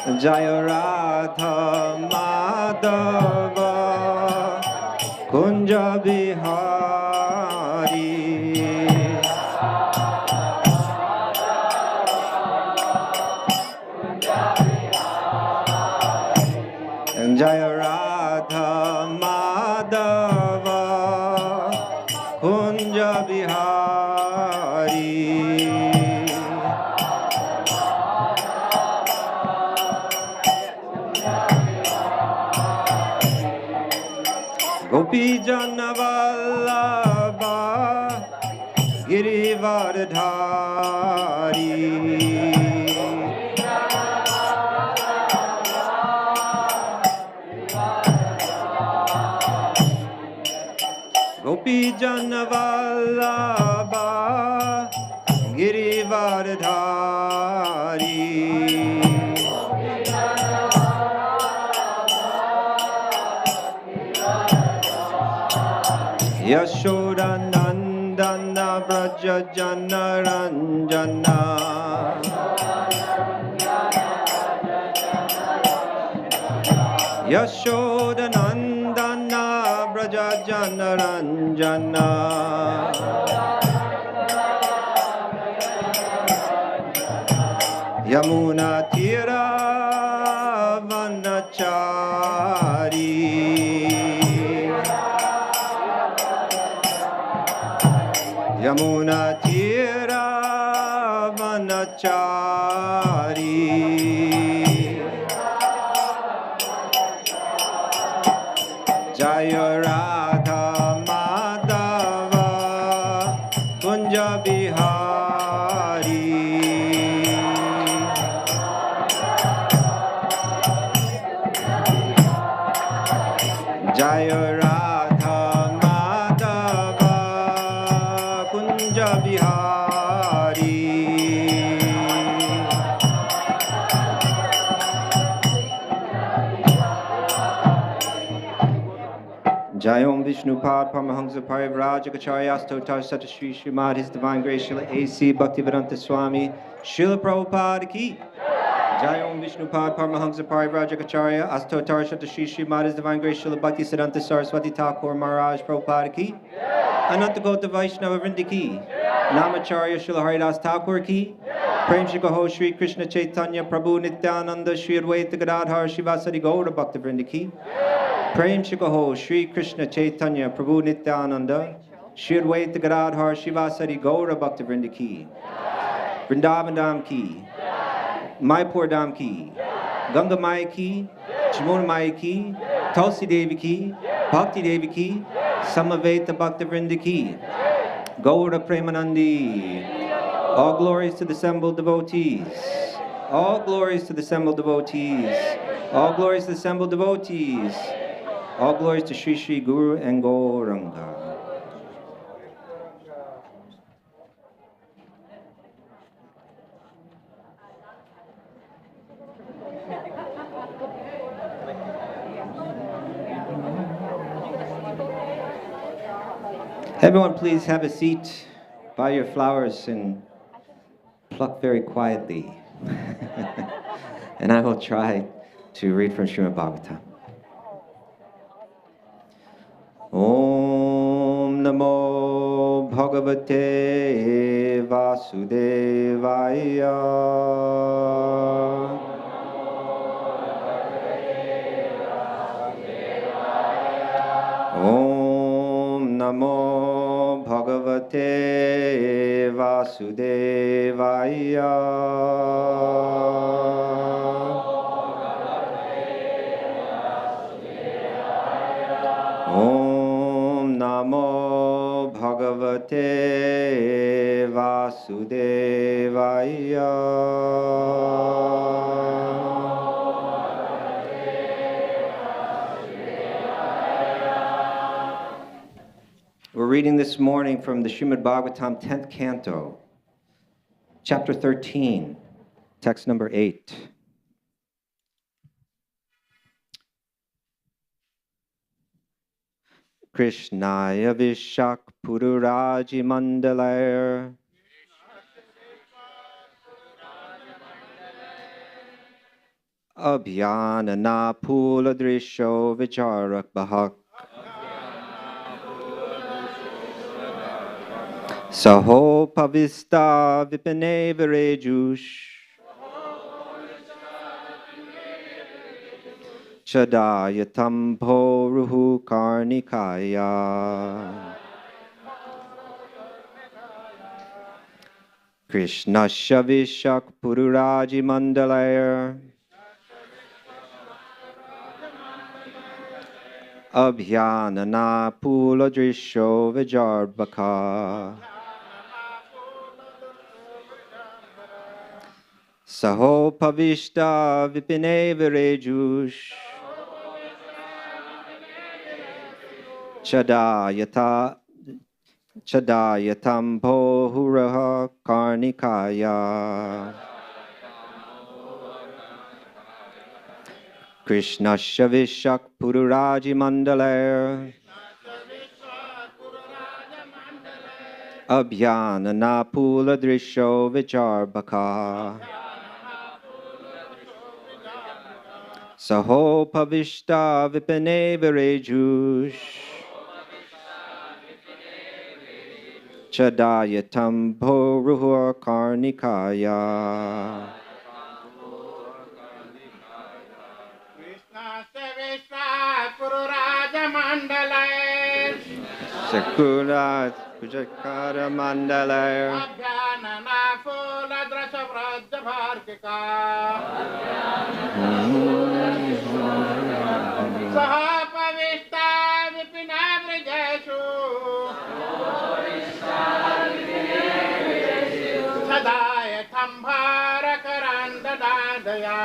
Jaya Radha Madhava Kunja Bihari. Jaya Radha Madhava Kunja Bihari. Gopi Jana Vallabha Girivardhari. Gopi Jana Vallabha Girivardhari. Yashoda Nandana Braja Jana Ranjana. Yashoda Nandana Braja Jana Ranjana. Yamuna Tira Vanachari. Yamuna Tira Vanachari. Jaya Radha Madhava Kunja Bihari. Jaya Radha Madhava Kunja Bihari. Jayom Vishnupad Paramahamsa Parivrajacharya Astotar Sata Shri Srimad His Divine Grace Srila A.C. Bhaktivedanta Swami Srila Prabhupada Ki. Jayom Vishnupad Paramahamsa Parivrajacharya Astotar Sata Shri Srimad His Divine Grace Srila Bhaktisiddhanta Saraswati Thakur Maharaj Prabhupada Ki. Anantagota Vaishnava Vrinda Ki. Namacharya Srila Haridas Thakur Ki. Prem Shikaho Shri Krishna Chaitanya Prabhu Nityananda Shri Advaita Gadadhar Shivasari Gaura Bhakta Vrinda Ki. Prem Shikaho Shri Krishna Chaitanya Prabhu Nityananda Shri Advaita Gadadhar Shivasari Gaura Bhakta Vrinda Ki. Vrindavan Dham Ki. Maipur Dham Ki. Ganga Maya Ki. Jamuna Maya Ki. Tulsi Devi Ki. Bhakti Devi Ki. Samaveta Bhakta Vrinda Ki. Gaura Premanandi. All glories to the assembled devotees. All glories to the assembled devotees. All glories to the assembled devotees. All glories to Sri Sri Guru and Gauranga. Everyone please have a seat by your flowers and pluck very quietly. And I will try to read from Srimad Bhagavatam. Om Namo Bhagavate Vasudevaya. Om Namo Bhagavate Vasudevaya. Om Namo Bhagavate Vasudevaya. We're reading this morning from the Srimad Bhagavatam 10th Canto, Chapter 13, text number 8. Krishnaya Vishak Pururaji Mandalair Abhyanana Pula Drisho Vicharak Bahak Saho Pavista Vipane Virejush Chadayatam Ruhu Karnikaya Krishna Shavishak Pururaji Mandalaya Abhyanana Pula Drisho Vijarbhaka Saho Pavishta Vipine Virejush Chadayatam Pohuraha Karnikaya Krishna Shavishak Pururaji Mandalaya Abhyanana Pula Drisho Vicharbhaka Saho Pavishta Vipane Virejush Chadayatam Bhoruhur Karnikaya Krishna Sevishwa Pururaja Mandalaya Sakura Pujakara Mandalaya Abhyanana Pula Drasha Vraja Bhartika Saha Pavishta Vipina Vrijeshu Sadaya Tambhara Karanda Dadaya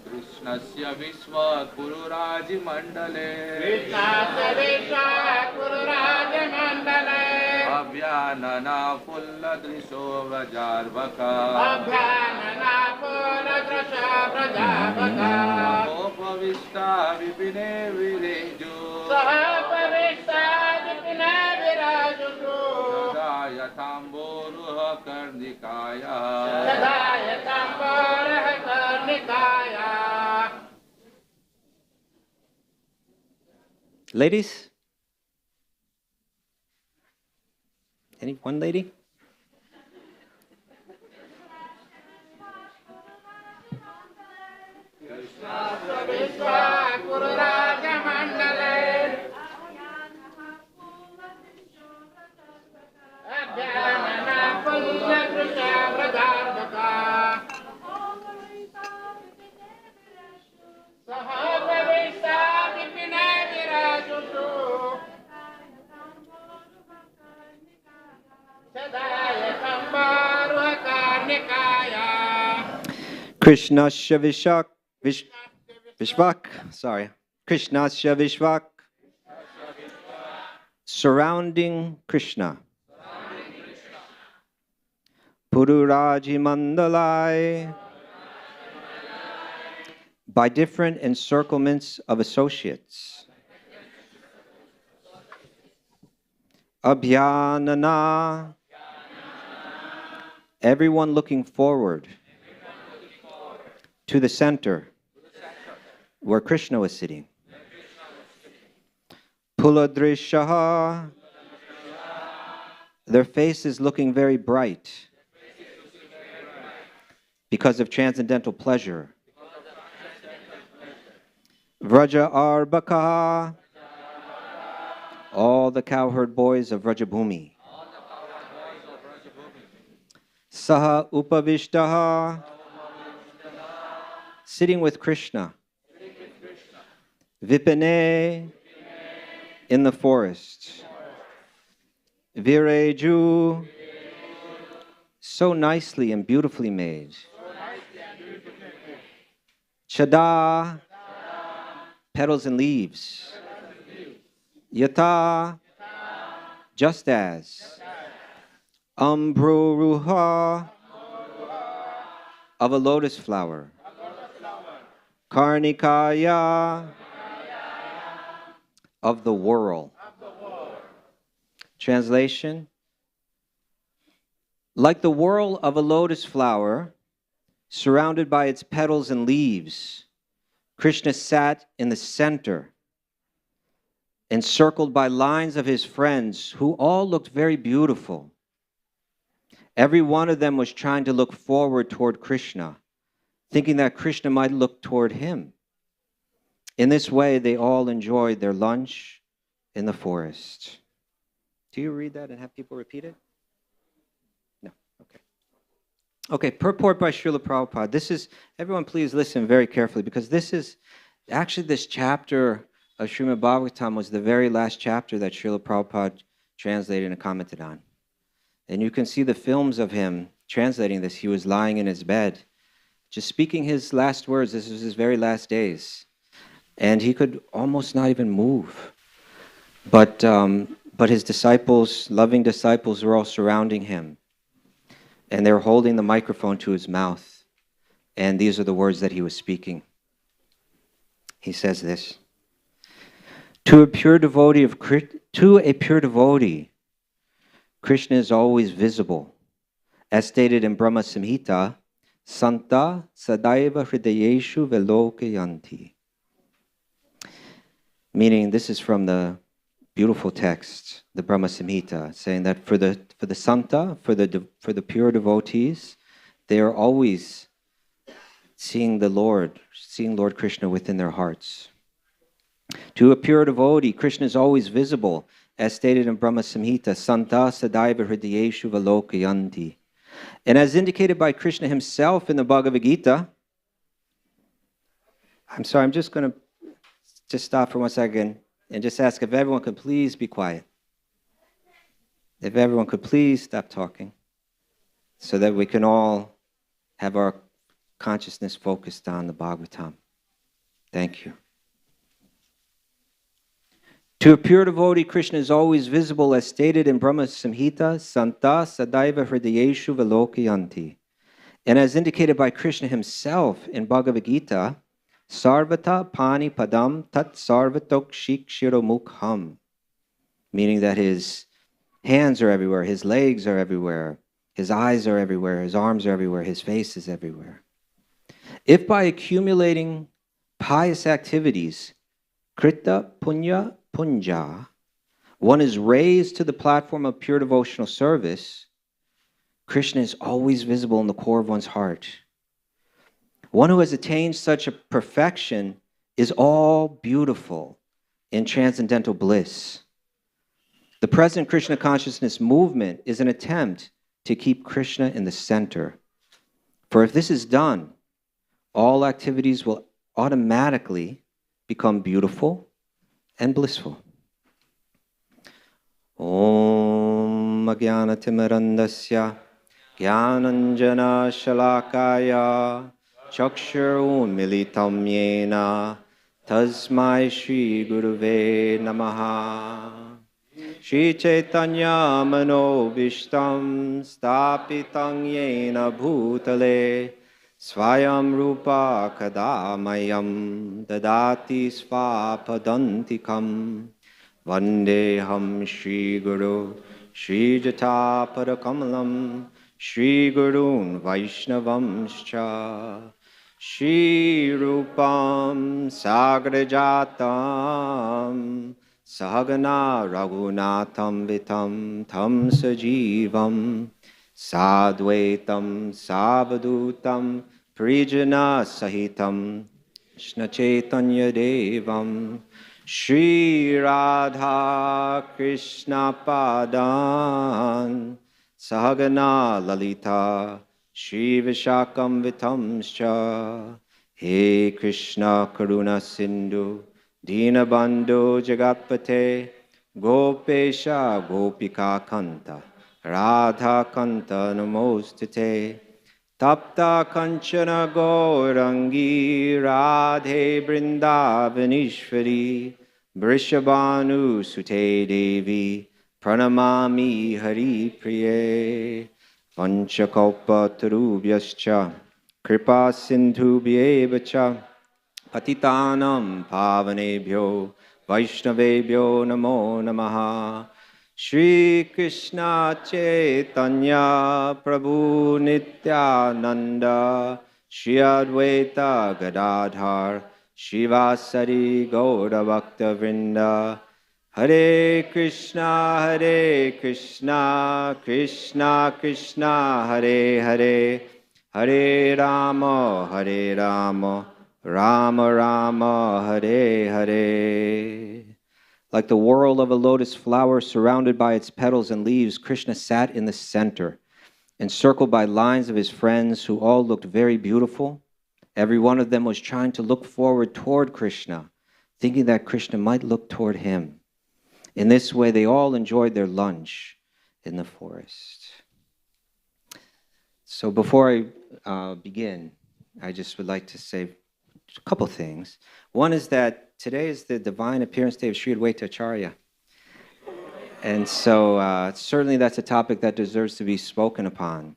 Krishnasya Vishwa Kururaji Mandale Krishnasya Vishwa Kururaji Mandale Abhyanana Pulla Drisho Vrajarbhaka Abhyanana Pula Drasha Vrajarbhaka Sahopavishta Vipine Vireju Sahapavishta Vipine Virajusu Chadayatamboruha Karnikaya Chadayatam Boruha Karnikaya. Ladies? One lady? Vishwa Kururaja Mandale Abhyanana Pula Drusha Vrajarbhaka Sahapavishta Vipine Virajusu Chadayatam Boruha Karnikaya Krishna Shavishak Vishvak, sorry. Krishna Shavishvak, surrounding Krishna. Pururaji Mandalai, by different encirclements of associates. Abhyanana, everyone looking forward to the center where Krishna was sitting. Puladrishaha, their faces looking very bright because of transcendental pleasure. Vraja Arbaka, all the cowherd boys of Vrajabhumi. Saha Upavishtaha, sitting with Krishna. Vipane, in the forest. Vireju, so nicely and beautifully made. Chada, petals and leaves. Yata, just as. Ambruruha, of a lotus flower. Karnikaya, of the whirl. Translation: Like the whirl of a lotus flower, surrounded by its petals and leaves, Krishna sat in the center, encircled by lines of his friends who all looked very beautiful. Every one of them was trying to look forward toward Krishna, thinking that Krishna might look toward him. In this way, they all enjoyed their lunch in the forest. Do you read that and have people repeat it? No. Okay. Okay, purport by Srila Prabhupada. This is, everyone please listen very carefully, because this is, actually this chapter of Srimad Bhagavatam was the very last chapter that Srila Prabhupada translated and commented on. And you can see the films of him translating this. He was lying in his bed, just speaking his last words. This was his very last days. And he could almost not even move. But his disciples, loving disciples, were all surrounding him. And they were holding the microphone to his mouth. And these are the words that he was speaking. He says this: To a pure devotee, Krishna is always visible. As stated in Brahma Samhita, Santa Sadaiva Hridayeshu Velokayanti. Meaning, this is from the beautiful text, the Brahma Samhita, saying that for the Santa, for the pure devotees, they are always seeing Lord Krishna within their hearts. To a pure devotee, Krishna is always visible, as stated in Brahma Samhita, Santa Sadaiva Hridayeshu Velokayanti. And as indicated by Krishna himself in the Bhagavad Gita, I'm sorry, I'm just going to just stop for 1 second and just ask if everyone could please be quiet. If everyone could please stop talking so that we can all have our consciousness focused on the Bhagavatam. Thank you. To a pure devotee, Krishna is always visible, as stated in Brahma Samhita, Santa Sadaiva Hridayeshu Velokayanti. And as indicated by Krishna himself in Bhagavad Gita, Sarvata Pani Padam Tat Sarvatok Shik Shiromukham. Meaning that his hands are everywhere, his legs are everywhere, his eyes are everywhere, his arms are everywhere, his face is everywhere. If by accumulating pious activities, Krita Punya Punja, one is raised to the platform of pure devotional service, Krishna is always visible in the core of one's heart. One who has attained such a perfection is all beautiful in transcendental bliss. The present Krishna consciousness movement is an attempt to keep Krishna in the center. For if this is done, all activities will automatically become beautiful and blissful. Om Ajnanatimirandasya Jnananjana Shalakaya Chakshurun Militam Yena Tasmai Shri Guruve Namaha. Shri Chaitanya Mano Vishtam Stapitang Yena Bhutale Swayam Rupa Kadamayam Dadati Svapadantikam Vandeham Shri Guru Shri Jata Parakamalam Shri Gurun Vaishnavamscha Shri Rupam Sagrajatam Sahagana Raghunatham Vitam Tam Sajivam Sadvaitam Savadutam Prijana Sahitam Krishna Chaitanya Devam Shri Radha Krishna Padan Sahagana Lalita Shri Vishakam Vitamscha He Krishna Karuna Sindhu Dinabandhu Jagatpate Gopesha Gopika Kanta Radha Kanta Namostute Tapta Kanchana Gaurangi Radhe Brindavanishwari Vrishabhanu Sute Devi Pranamami Hari Priye Panchakalpa Tarubhyascha Kripa Sindhubhyevacha Patitanam Pavanebhyo Vaishnavebhyo Namo Namaha Shri Krishna Chaitanya Prabhu Nityananda Shri Advaita Gadadhar Shivasari Gaura Bhakta Vrinda Hare Krishna Krishna Krishna Hare Hare Hare Rama Rama Rama Hare Hare. Like the whorl of a lotus flower surrounded by its petals and leaves, Krishna sat in the center, encircled by lines of his friends who all looked very beautiful. Every one of them was trying to look forward toward Krishna, thinking that Krishna might look toward him. In this way, they all enjoyed their lunch in the forest. So before I begin, I just would like to say a couple things. One is that today is the divine appearance day of Sri Advaita Acharya. And so certainly that's a topic that deserves to be spoken upon.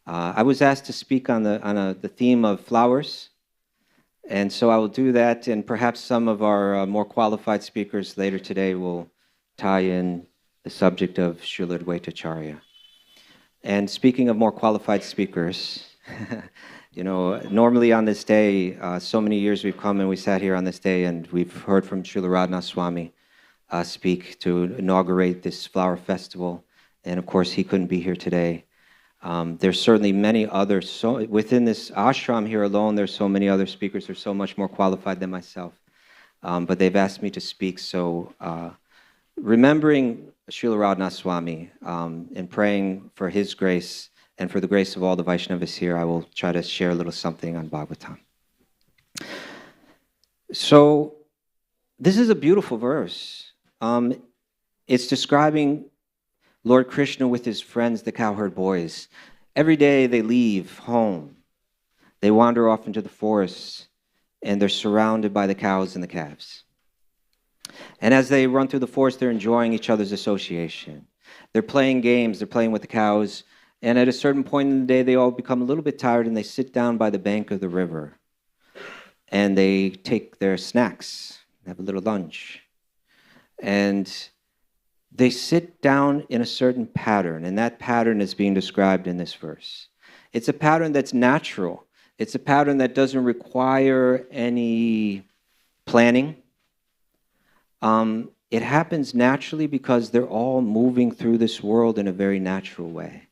I was asked to speak on the theme of flowers. And so I will do that, and perhaps some of our more qualified speakers later today will tie in the subject of Srila Advaita Acharya. And speaking of more qualified speakers, you know, normally on this day, so many years we've come and we sat here on this day and we've heard from Srila Radha Swami speak to inaugurate this flower festival. And of course, he couldn't be here today. There's certainly many others. Within this ashram here alone, there's so many other speakers who are so much more qualified than myself. But they've asked me to speak. So remembering Srila Radha Swami and praying for his grace and for the grace of all the Vaishnavas here, I will try to share a little something on Bhagavatam. So this is a beautiful verse. It's describing Lord Krishna with his friends, the cowherd boys. Every day they leave home. They wander off into the forests, and they're surrounded by the cows and the calves. And as they run through the forest, they're enjoying each other's association. They're playing games, they're playing with the cows, and at a certain point in the day, they all become a little bit tired, and they sit down by the bank of the river. And they take their snacks, have a little lunch. And they sit down in a certain pattern, and that pattern is being described in this verse. It's a pattern that's natural. It's a pattern that doesn't require any planning. It happens naturally because they're all moving through this world in a very natural way.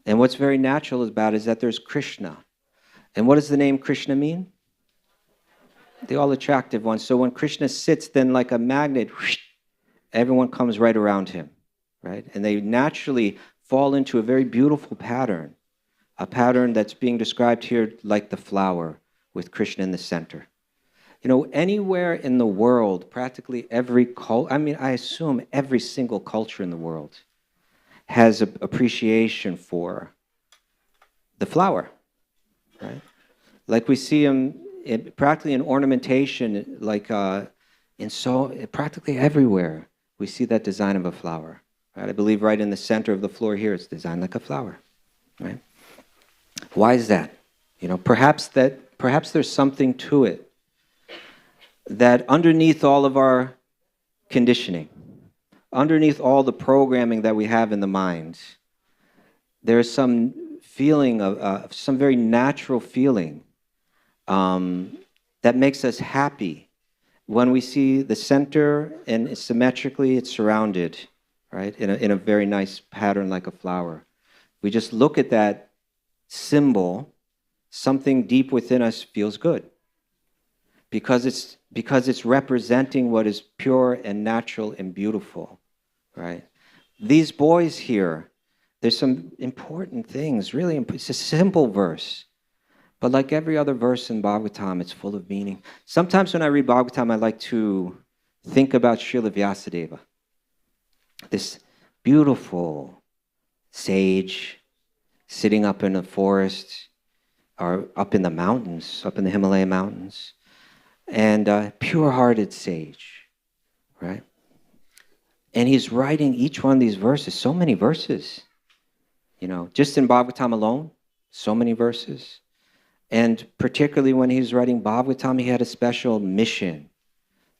And what's very natural about it is that there's Krishna. And what does the name Krishna mean? The all-attractive one. So when Krishna sits, then like a magnet, everyone comes right around him, right? And they naturally fall into a very beautiful pattern, a pattern that's being described here like the flower with Krishna in the center. You know, anywhere in the world, practically every culture, I assume every single culture in the world has an appreciation for the flower, right? Like we see them practically in ornamentation, like practically everywhere. We see that design of a flower, right? I believe right in the center of the floor here, it's designed like a flower, right? Why is that? You know, perhaps there's something to it, that underneath all of our conditioning, underneath all the programming that we have in the mind, there's some feeling of some very natural feeling that makes us happy when we see the center and symmetrically it's surrounded, right, in a very nice pattern like a flower. We just look at that symbol, something deep within us feels good because it's representing what is pure and natural and beautiful, right? These boys here, there's some important things, really important. It's a simple verse. But like every other verse in Bhagavatam, it's full of meaning. Sometimes when I read Bhagavatam, I like to think about Srila Vyasadeva, this beautiful sage sitting up in a forest or up in the mountains, up in the Himalaya mountains, and a pure-hearted sage, right? And he's writing each one of these verses, so many verses, you know, just in Bhagavatam alone, so many verses. And particularly when he was writing Bhagavatam, he had a special mission.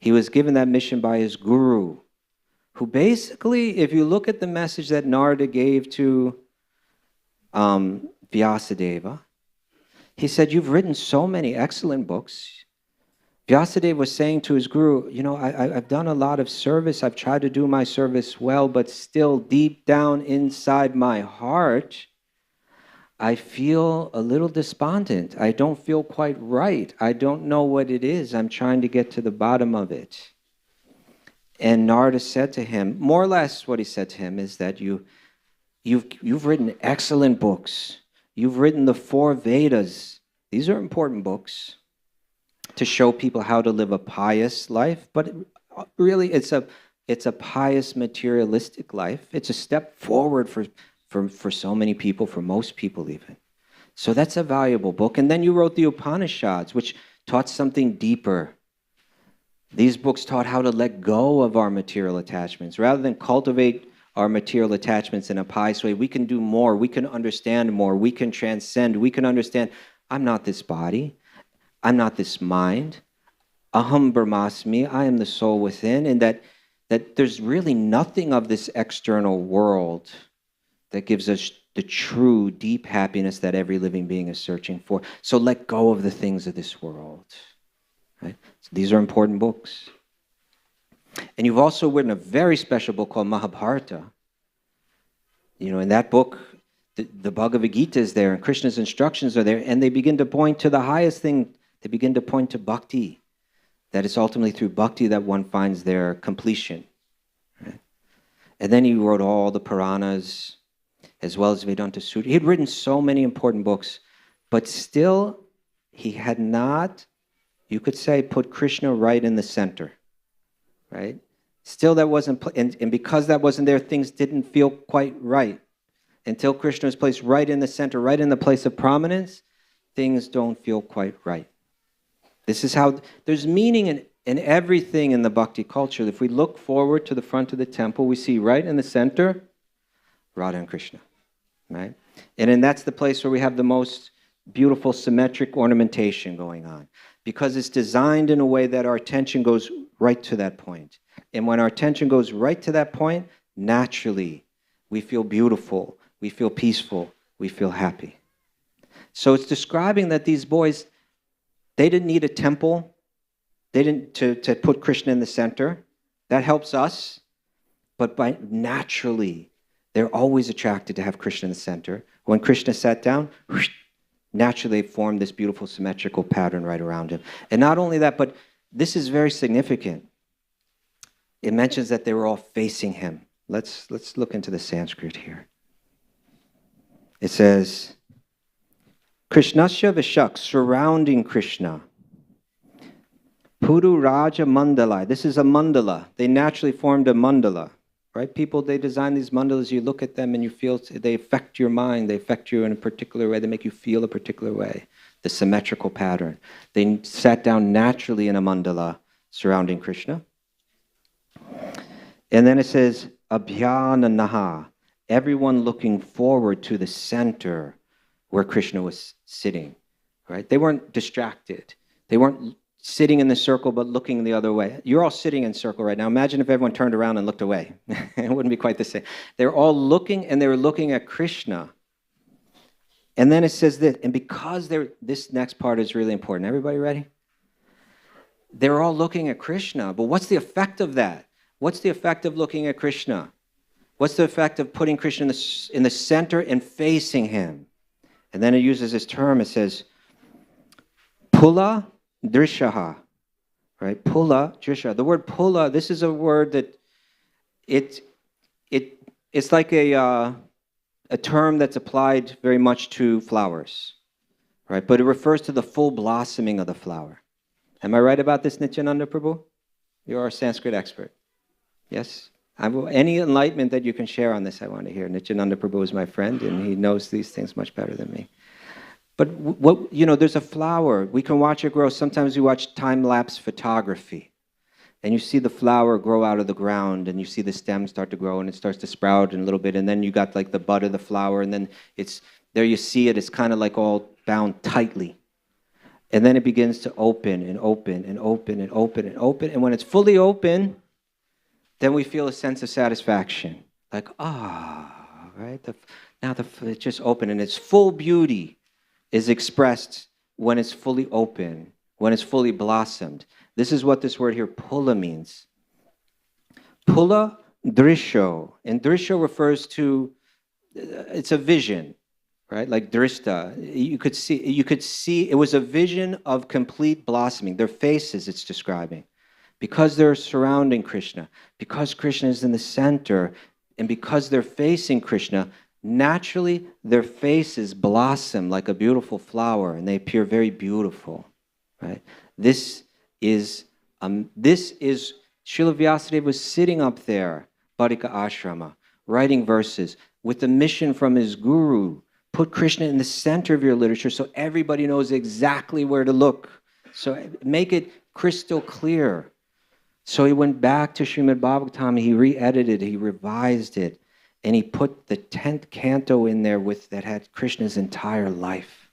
He was given that mission by his guru, who basically, if you look at the message that Narada gave to Vyasadeva, he said, you've written so many excellent books. Vyasadeva was saying to his guru, you know, I've done a lot of service. I've tried to do my service well, but still deep down inside my heart, I feel a little despondent. I don't feel quite right. I don't know what it is. I'm trying to get to the bottom of it. And Narada said to him, more or less what he said to him is that you've written excellent books. You've written the 4 Vedas. These are important books to show people how to live a pious life, but really it's a pious materialistic life. It's a step forward for so many people, for most people even. So that's a valuable book. And then you wrote the Upanishads, which taught something deeper. These books taught how to let go of our material attachments. Rather than cultivate our material attachments in a pious way, we can do more, we can understand more, we can transcend, we can understand, I'm not this body, I'm not this mind, aham brahmasmi, I am the soul within, and that there's really nothing of this external world that gives us the true, deep happiness that every living being is searching for. So let go of the things of this world. Right? So these are important books. And you've also written a very special book called Mahabharata. You know, in that book, the Bhagavad Gita is there, and Krishna's instructions are there, and they begin to point to the highest thing. They begin to point to bhakti, that it's ultimately through bhakti that one finds their completion. Right? And then he wrote all the Puranas, as well as Vedanta Sutra. He had written so many important books, but still he had not, you could say, put Krishna right in the center. Right? Still that wasn't, and because that wasn't there, things didn't feel quite right. Until Krishna was placed right in the center, right in the place of prominence, things don't feel quite right. This is how, there's meaning in everything in the bhakti culture. If we look forward to the front of the temple, we see right in the center, Radha and Krishna. Right? And then that's the place where we have the most beautiful symmetric ornamentation going on. Because it's designed in a way that our attention goes right to that point. And when our attention goes right to that point, naturally, we feel beautiful, we feel peaceful, we feel happy. So it's describing that these boys, they didn't need a temple. They didn't to put Krishna in the center. That helps us. But naturally, they're always attracted to have Krishna in the center. When Krishna sat down, naturally they formed this beautiful symmetrical pattern right around him. And not only that, but this is very significant. It mentions that they were all facing him. Let's look into the Sanskrit here. It says, Krishnasya Vishak, surrounding Krishna. Puru Raja Mandala. This is a mandala. They naturally formed a mandala. Right? People, they design these mandalas, you look at them and you feel, they affect your mind, they affect you in a particular way, they make you feel a particular way, the symmetrical pattern. They sat down naturally in a mandala surrounding Krishna. And then it says, Abhyananaha, everyone looking forward to the center where Krishna was sitting. Right? They weren't distracted. They weren't sitting in the circle but looking the other way. You're all sitting in circle right now. Imagine if everyone turned around and looked away. It wouldn't be quite the same. They're all looking, and they were looking at Krishna. And then it says this, and because this next part is really important. Everybody ready? They're all looking at Krishna, but what's the effect of that? What's the effect of looking at Krishna? What's the effect of putting Krishna in the center and facing him? And then it uses this term, it says, Pula Drishaha, right? Pula, Drisha. The word pula, this is a word that it's like a term that's applied very much to flowers, right? But it refers to the full blossoming of the flower. Am I right about this, Nityananda Prabhu? You're our Sanskrit expert. Yes? Any enlightenment that you can share on this, I want to hear. Nityananda Prabhu is my friend, and he knows these things much better than me. But there's a flower. We can watch it grow. Sometimes we watch time-lapse photography, and you see the flower grow out of the ground, and you see the stem start to grow, and it starts to sprout in a little bit, and then you got like the bud of the flower, and then there you see it. It's kind of like all bound tightly, and then it begins to open and open and open and open and open, and when it's fully open, then we feel a sense of satisfaction. Like, right? It's just open, and its full beauty is expressed when it's fully open, when it's fully blossomed. This is what this word here, pula, means. Pula drisho. And drisho refers to, it's a vision, right? Like drishta. You could see, it was a vision of complete blossoming. Their faces it's describing. Because they're surrounding Krishna, because Krishna is in the center, and because they're facing Krishna, naturally their faces blossom like a beautiful flower, and they appear very beautiful, right? This is Srila Vyasadeva was sitting up there, Bharika Ashrama, writing verses with the mission from his guru. Put Krishna in the center of your literature so everybody knows exactly where to look. So make it crystal clear. So he went back to Srimad Bhagavatam, he re-edited, he revised it, and he put the 10th canto in there that had Krishna's entire life.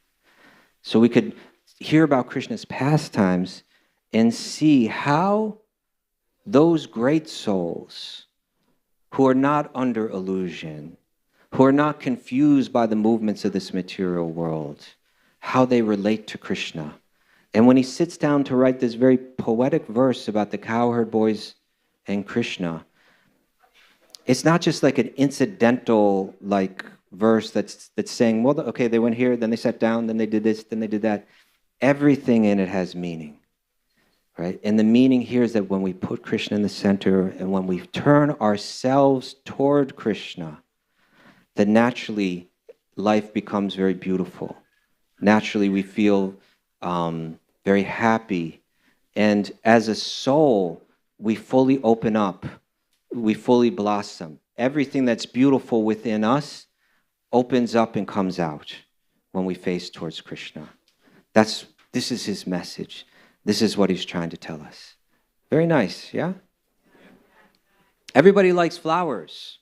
So we could hear about Krishna's pastimes and see how those great souls who are not under illusion, who are not confused by the movements of this material world, how they relate to Krishna. And when he sits down to write this very poetic verse about the cowherd boys and Krishna, it's not just like an incidental verse that's saying, well, okay, they went here, then they sat down, then they did this, then they did that. Everything in it has meaning, right? And the meaning here is that when we put Krishna in the center and when we turn ourselves toward Krishna, then naturally life becomes very beautiful. Naturally we feel very happy. And as a soul, we fully open up. We fully blossom. Everything that's beautiful within us opens up and comes out when we face towards Krishna. This is his message. This is what he's trying to tell us. Very nice, yeah? Everybody likes flowers.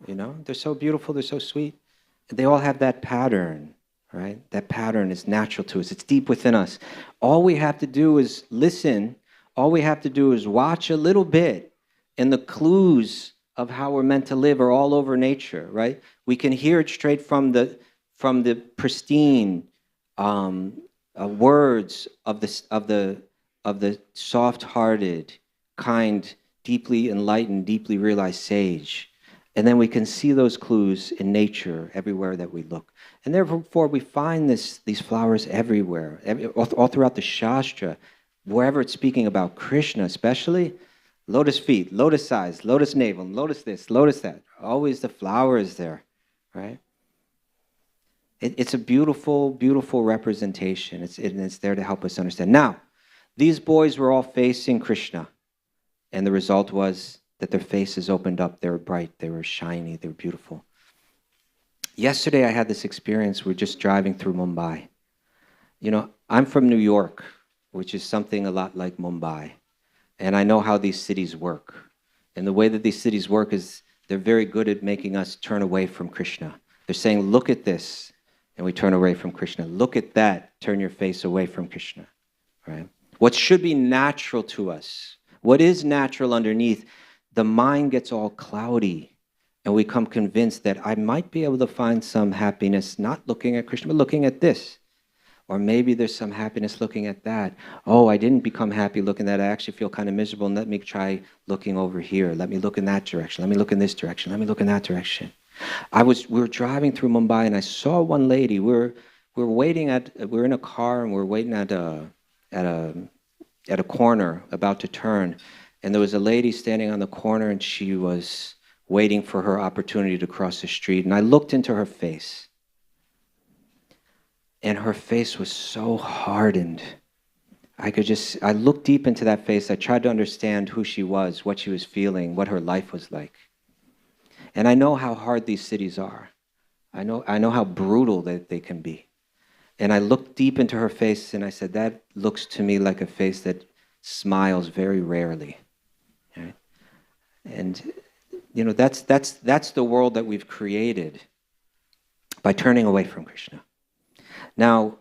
You know, they're so beautiful, they're so sweet. They all have that pattern. Right? That pattern is natural to us. It's deep within us. All we have to do is listen. All we have to do is watch a little bit, and the clues of how we're meant to live are all over nature, right? We can hear it straight from the pristine words of the soft-hearted, kind, deeply enlightened, deeply realized sage. And then we can see those clues in nature everywhere that we look. And therefore, we find these flowers everywhere, all throughout the Shastra, wherever it's speaking about Krishna especially, lotus feet, lotus eyes, lotus navel, lotus this, lotus that. Always the flower is there, right? It's a beautiful, beautiful representation. It's there to help us understand. Now, these boys were all facing Krishna, and the result was that their faces opened up, they were bright, they were shiny, they were beautiful. Yesterday I had this experience, we're just driving through Mumbai. You know, I'm from New York, which is something a lot like Mumbai. And I know how these cities work. And the way that these cities work is they're very good at making us turn away from Krishna. They're saying, look at this, and we turn away from Krishna. Look at that, turn your face away from Krishna, right? What should be natural to us, what is natural underneath, the mind gets all cloudy, and we become convinced that I might be able to find some happiness not looking at Krishna, but looking at this. Or maybe there's some happiness looking at that. Oh, I didn't become happy looking at that. I actually feel kind of miserable, and let me try looking over here. Let me look in that direction. Let me look in this direction. Let me look in that direction. We were driving through Mumbai, and I saw one lady. we're in a car, and we're waiting at a corner, about to turn. And there was a lady standing on the corner, and she was waiting for her opportunity to cross the street. And I looked into her face. And her face was so hardened. I looked deep into that face. I tried to understand who she was, what she was feeling, what her life was like. And I know how hard these cities are. I know how brutal they can be. And I looked deep into her face, and I said, that looks to me like a face that smiles very rarely. Right? And you know, that's the world that we've created by turning away from Krishna. Now,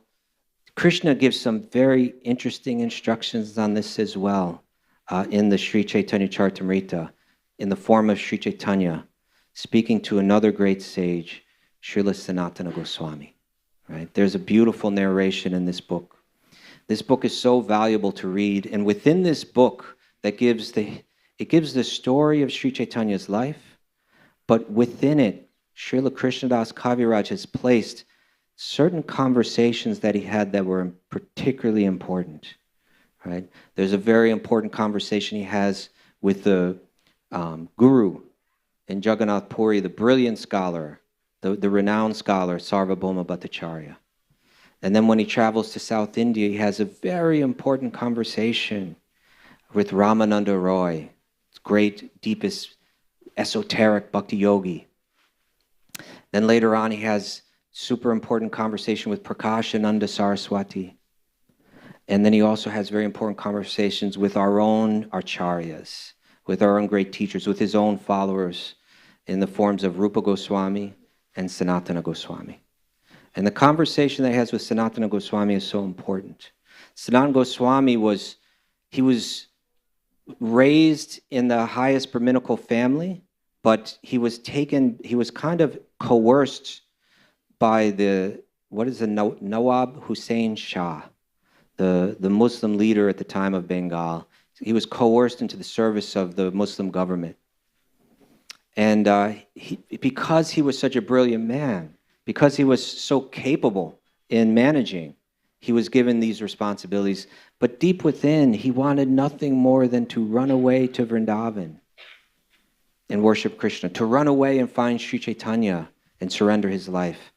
Krishna gives some very interesting instructions on this as well in the Sri Chaitanya Charitamrita. in the form of Sri Chaitanya, speaking to another great sage, Srila Sanatana Goswami. Right? There's a beautiful narration in this book. This book is so valuable to read, and within this book, it gives the story of Sri Chaitanya's life, but within it, Srila Krishnadas Kaviraj has placed certain conversations that he had that were particularly important. Right? There's a very important conversation he has with the guru in Jagannath Puri, the brilliant scholar, the renowned scholar, Sarvabhauma Bhattacharya. And then when he travels to South India, he has a very important conversation with Ramananda Roy, great, deepest, esoteric bhakti yogi. Then later on, he has super important conversation with Prakashananda Saraswati. And then he also has very important conversations with our own acharyas, with our own great teachers, with his own followers in the forms of Rupa Goswami and Sanatana Goswami. And the conversation that he has with Sanatana Goswami is so important. Sanatana Goswami was raised in the highest Brahminical family, but he was kind of coerced by Nawab Hussain Shah, the Muslim leader at the time of Bengal. He was coerced into the service of the Muslim government. And because he was such a brilliant man, because he was so capable in managing, he was given these responsibilities. But deep within, he wanted nothing more than to run away to Vrindavan and worship Krishna, to run away and find Sri Chaitanya and surrender his life.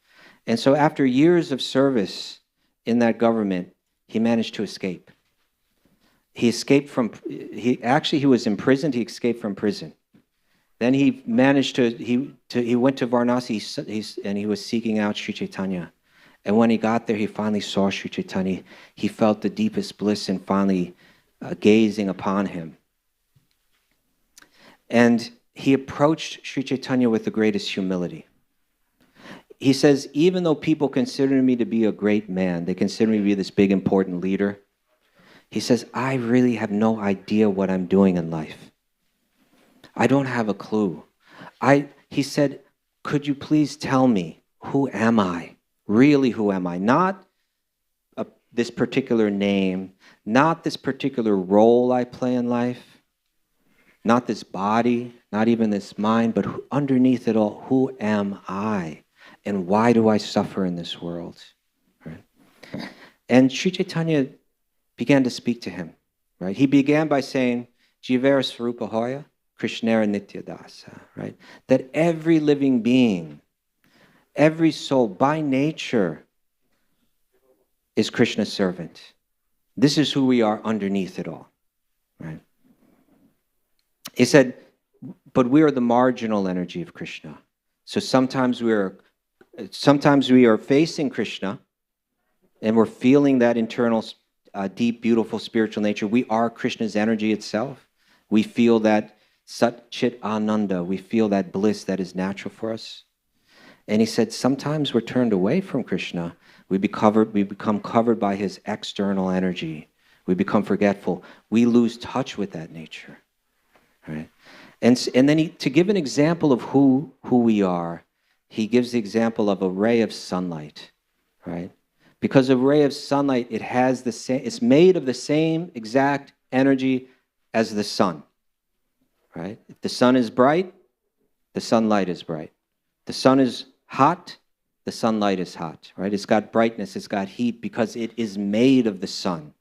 And so after years of service in that government, he managed to escape. He escaped from, he was imprisoned, he escaped from prison. Then he managed he went to Varanasi and he was seeking out Sri Chaitanya. And when he got there, he finally saw Sri Chaitanya. He felt the deepest bliss in finally gazing upon him. And he approached Sri Chaitanya with the greatest humility. He says, even though people consider me to be a great man, they consider me to be this big, important leader, he says, I really have no idea what I'm doing in life. I don't have a clue. He said, could you please tell me, who am I? Really, who am I? Not this particular name, not this particular role I play in life, not this body, not even this mind, but underneath it all, who am I? And why do I suffer in this world? Right? And Sri Chaitanya began to speak to him. Right? He began by saying, Jivera Swarupa Hoya, Krishnera Nityadasa, right? That every living being, every soul by nature is Krishna's servant. This is who we are underneath it all, right? He said, but we are the marginal energy of Krishna. So sometimes we are facing Krishna and we're feeling that internal, deep, beautiful spiritual nature. We are Krishna's energy itself. We feel that Sat Chit Ananda, we feel that bliss that is natural for us. And he said, sometimes we're turned away from Krishna. We become covered by his external energy. We become forgetful. We lose touch with that nature. Right? And then to give an example of who we are, he gives the example of a ray of sunlight. Right? Because a ray of sunlight, it's made of the same exact energy as the sun. Right? If the sun is bright, the sunlight is bright. The sun is hot, the sunlight is hot. Right? It's got brightness, it's got heat because it is made of the sun.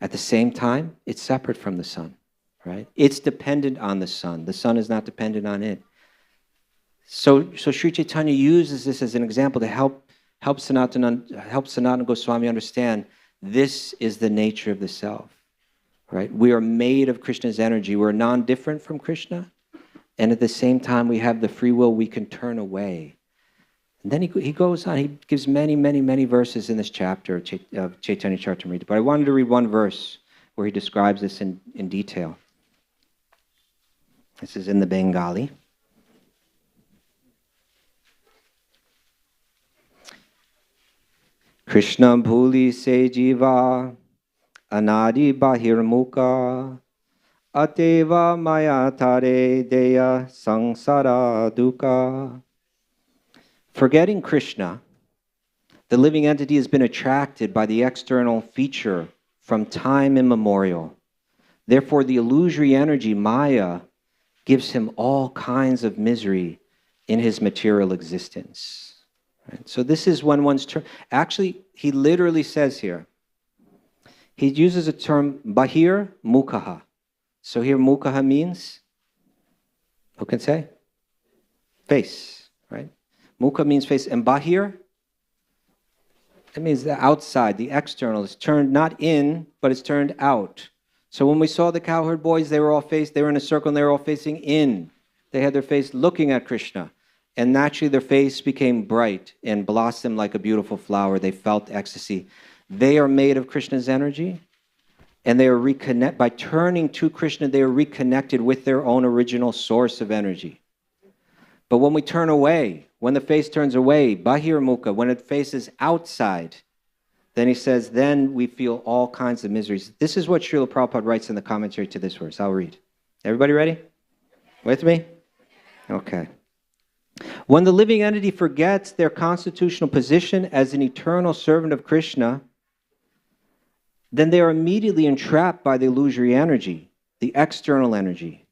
At the same time, it's separate from the sun. Right? It's dependent on the sun. The sun is not dependent on it. So Sri Chaitanya uses this as an example to help Sanatana Goswami understand this is the nature of the self. Right? We are made of Krishna's energy. We're non-different from Krishna. And at the same time, we have the free will. We can turn away. And then he goes on. He gives many, many, many verses in this chapter of Chaitanya Charitamrita. But I wanted to read one verse where he describes this in detail. This is in the Bengali. Krishna bhuli se jiva anadi bahirmuka ateva maya tare deya sangsara dukkha. Forgetting Krishna, the living entity has been attracted by the external feature from time immemorial. Therefore, the illusory energy, Maya, gives him all kinds of misery in his material existence. Right? So this is when one's term. Actually, he literally says here, he uses a term, bahir mukhaha. So here, mukhaha means, who can say? Face, right? Mukha means face, and bahir, it means the outside, the external. It's turned not in, but it's turned out. So when we saw the cowherd boys, they were in a circle and they were all facing in. They had their face looking at Krishna. And naturally their face became bright and blossomed like a beautiful flower. They felt ecstasy. They are made of Krishna's energy. And they are reconnected. By turning to Krishna, they are reconnected with their own original source of energy. But when we turn away, when the face turns away, bahir mukha, when it faces outside, then he says, then we feel all kinds of miseries. This is what Srila Prabhupada writes in the commentary to this verse. I'll read. Everybody ready? With me? Okay. When the living entity forgets their constitutional position as an eternal servant of Krishna, then they are immediately entrapped by the illusory energy, the external energy.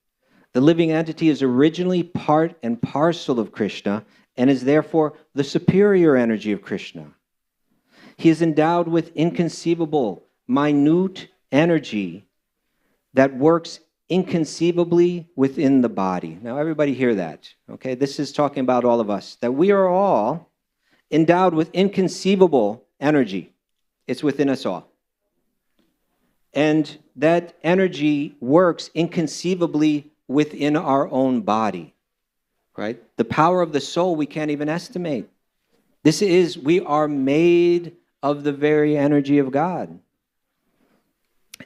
The living entity is originally part and parcel of Krishna and is therefore the superior energy of Krishna. He is endowed with inconceivable, minute energy that works inconceivably within the body. Now, everybody hear that, okay? This is talking about all of us, that we are all endowed with inconceivable energy. It's within us all. And that energy works inconceivably within our own body, right? The power of the soul we can't even estimate. We are made of the very energy of God.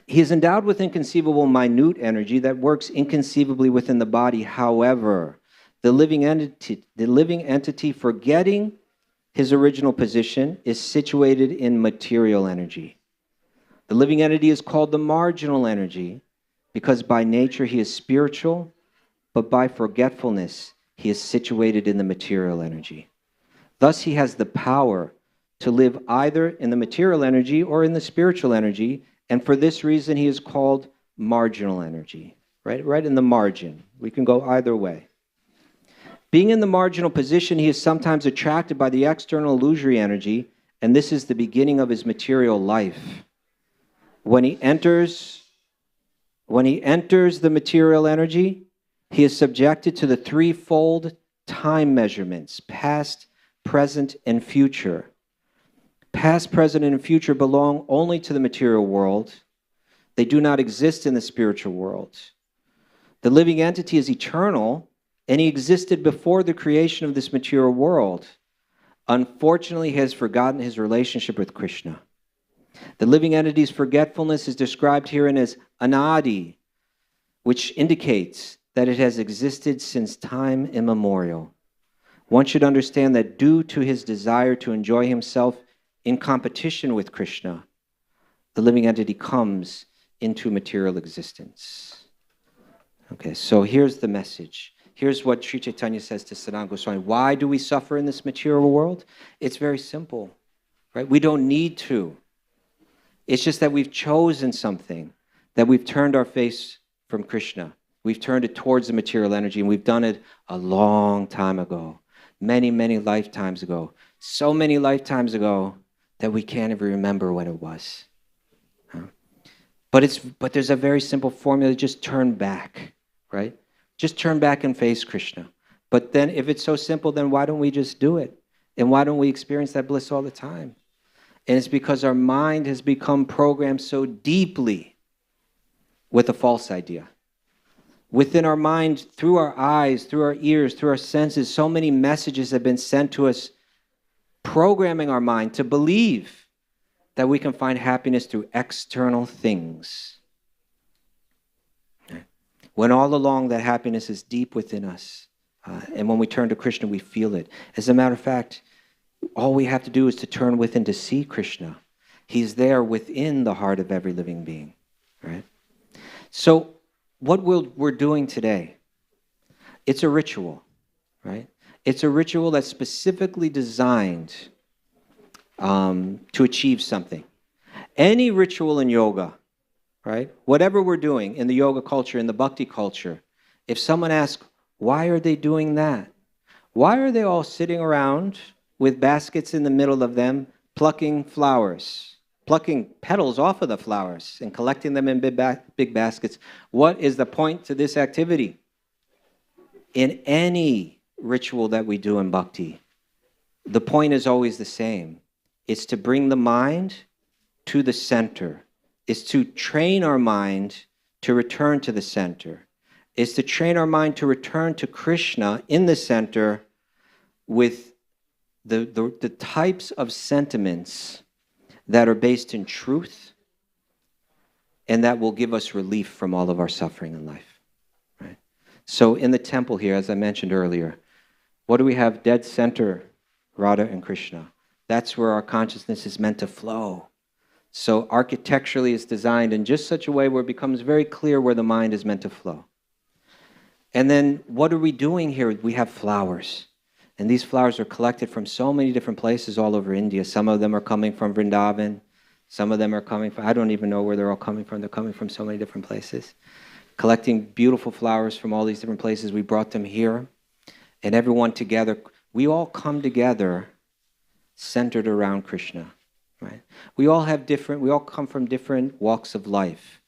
He is endowed with inconceivable minute energy that works inconceivably within the body. However, the living entity forgetting his original position is situated in material energy. The living entity is called the marginal energy because by nature he is spiritual, but by forgetfulness he is situated in the material energy. Thus he has the power to live either in the material energy or in the spiritual energy, and for this reason he is called marginal energy, right in the margin. We can go either way. Being in the marginal position, he is sometimes attracted by the external illusory energy, and this is the beginning of his material life. When he enters the material energy, he is subjected to the threefold time measurements, past, present, and future. Past, present, and future belong only to the material world. They do not exist in the spiritual world. The living entity is eternal, and he existed before the creation of this material world. Unfortunately, he has forgotten his relationship with Krishna. The living entity's forgetfulness is described herein as anadi, which indicates that it has existed since time immemorial. One should understand that due to his desire to enjoy himself in competition with Krishna, the living entity comes into material existence. Okay, so here's the message. Here's what Sri Chaitanya says to Sanatana Goswami. Why do we suffer in this material world? It's very simple, right? We don't need to. It's just that we've chosen something, that we've turned our face from Krishna. We've turned it towards the material energy, and we've done it a long time ago, many, many lifetimes ago, so many lifetimes ago that we can't even remember when it was. But there's a very simple formula: just turn back, right? Just turn back and face Krishna. But then if it's so simple, then why don't we just do it? And why don't we experience that bliss all the time? And it's because our mind has become programmed so deeply with a false idea. Within our mind, through our eyes, through our ears, through our senses, so many messages have been sent to us, programming our mind to believe that we can find happiness through external things. When all along that happiness is deep within us. And when we turn to Krishna, we feel it. As a matter of fact, all we have to do is to turn within to see Krishna. He's there within the heart of every living being, right? So what we're doing today, it's a ritual, right? It's a ritual that's specifically designed to achieve something. Any ritual in yoga, right? Whatever we're doing in the yoga culture, in the bhakti culture, if someone asks, why are they doing that? Why are they all sitting around with baskets in the middle of them, plucking flowers, plucking petals off of the flowers and collecting them in big baskets? What is the point to this activity? In any ritual that we do in bhakti, the point is always the same. It's to bring the mind to the center. It's to train our mind to return to the center. It's to train our mind to return to Krishna in the center with the types of sentiments that are based in truth and that will give us relief from all of our suffering in life. Right? So in the temple here, as I mentioned earlier, what do we have? Dead center, Radha and Krishna. That's where our consciousness is meant to flow. So architecturally it's designed in just such a way where it becomes very clear where the mind is meant to flow. And then what are we doing here? We have flowers. And these flowers are collected from so many different places all over India. Some of them are coming from Vrindavan. Some of them are coming from, I don't even know where they're all coming from. They're coming from so many different places. Collecting beautiful flowers from all these different places. We brought them here. And everyone together, we all come together centered around Krishna. Right? We all come from different walks of life.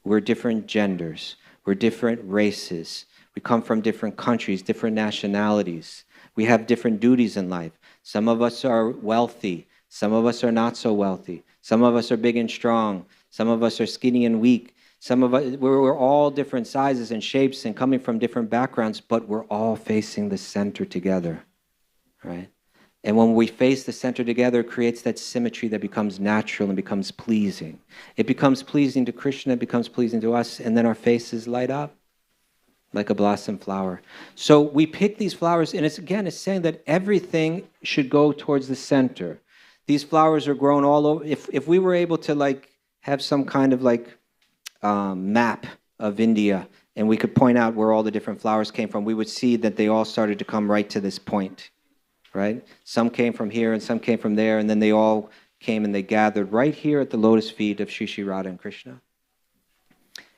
We're different genders. We're different races. We come from different countries, different nationalities. We have different duties in life. Some of us are wealthy. Some of us are not so wealthy. Some of us are big and strong. Some of us are skinny and weak. Some of us, we're all different sizes and shapes and coming from different backgrounds, but we're all facing the center together, right? And when we face the center together, it creates that symmetry that becomes natural and becomes pleasing. It becomes pleasing to Krishna, it becomes pleasing to us, and then our faces light up like a blossom flower. So we pick these flowers, and it's saying that everything should go towards the center. These flowers are grown all over. If we were able to have some kind of map of India, and we could point out where all the different flowers came from, we would see that they all started to come right to this point, right? Some came from here and some came from there, and then they all came and they gathered right here at the lotus feet of Shri Radha and Krishna.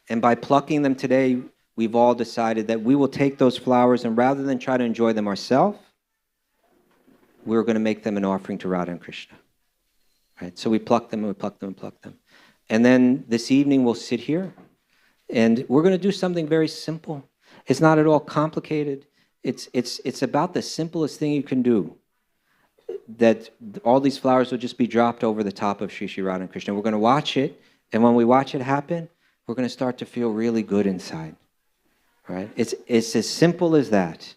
And by plucking them today, we've all decided that we will take those flowers, and rather than try to enjoy them ourselves, we're going to make them an offering to Radha and Krishna. Right? So we pluck them and we pluck them and pluck them. And then this evening we'll sit here and we're going to do something very simple. It's not at all complicated. It's about the simplest thing you can do. That all these flowers will just be dropped over the top of Shri Radha and Krishna. We're going to watch it, and when we watch it happen, we're going to start to feel really good inside. Right? It's as simple as that.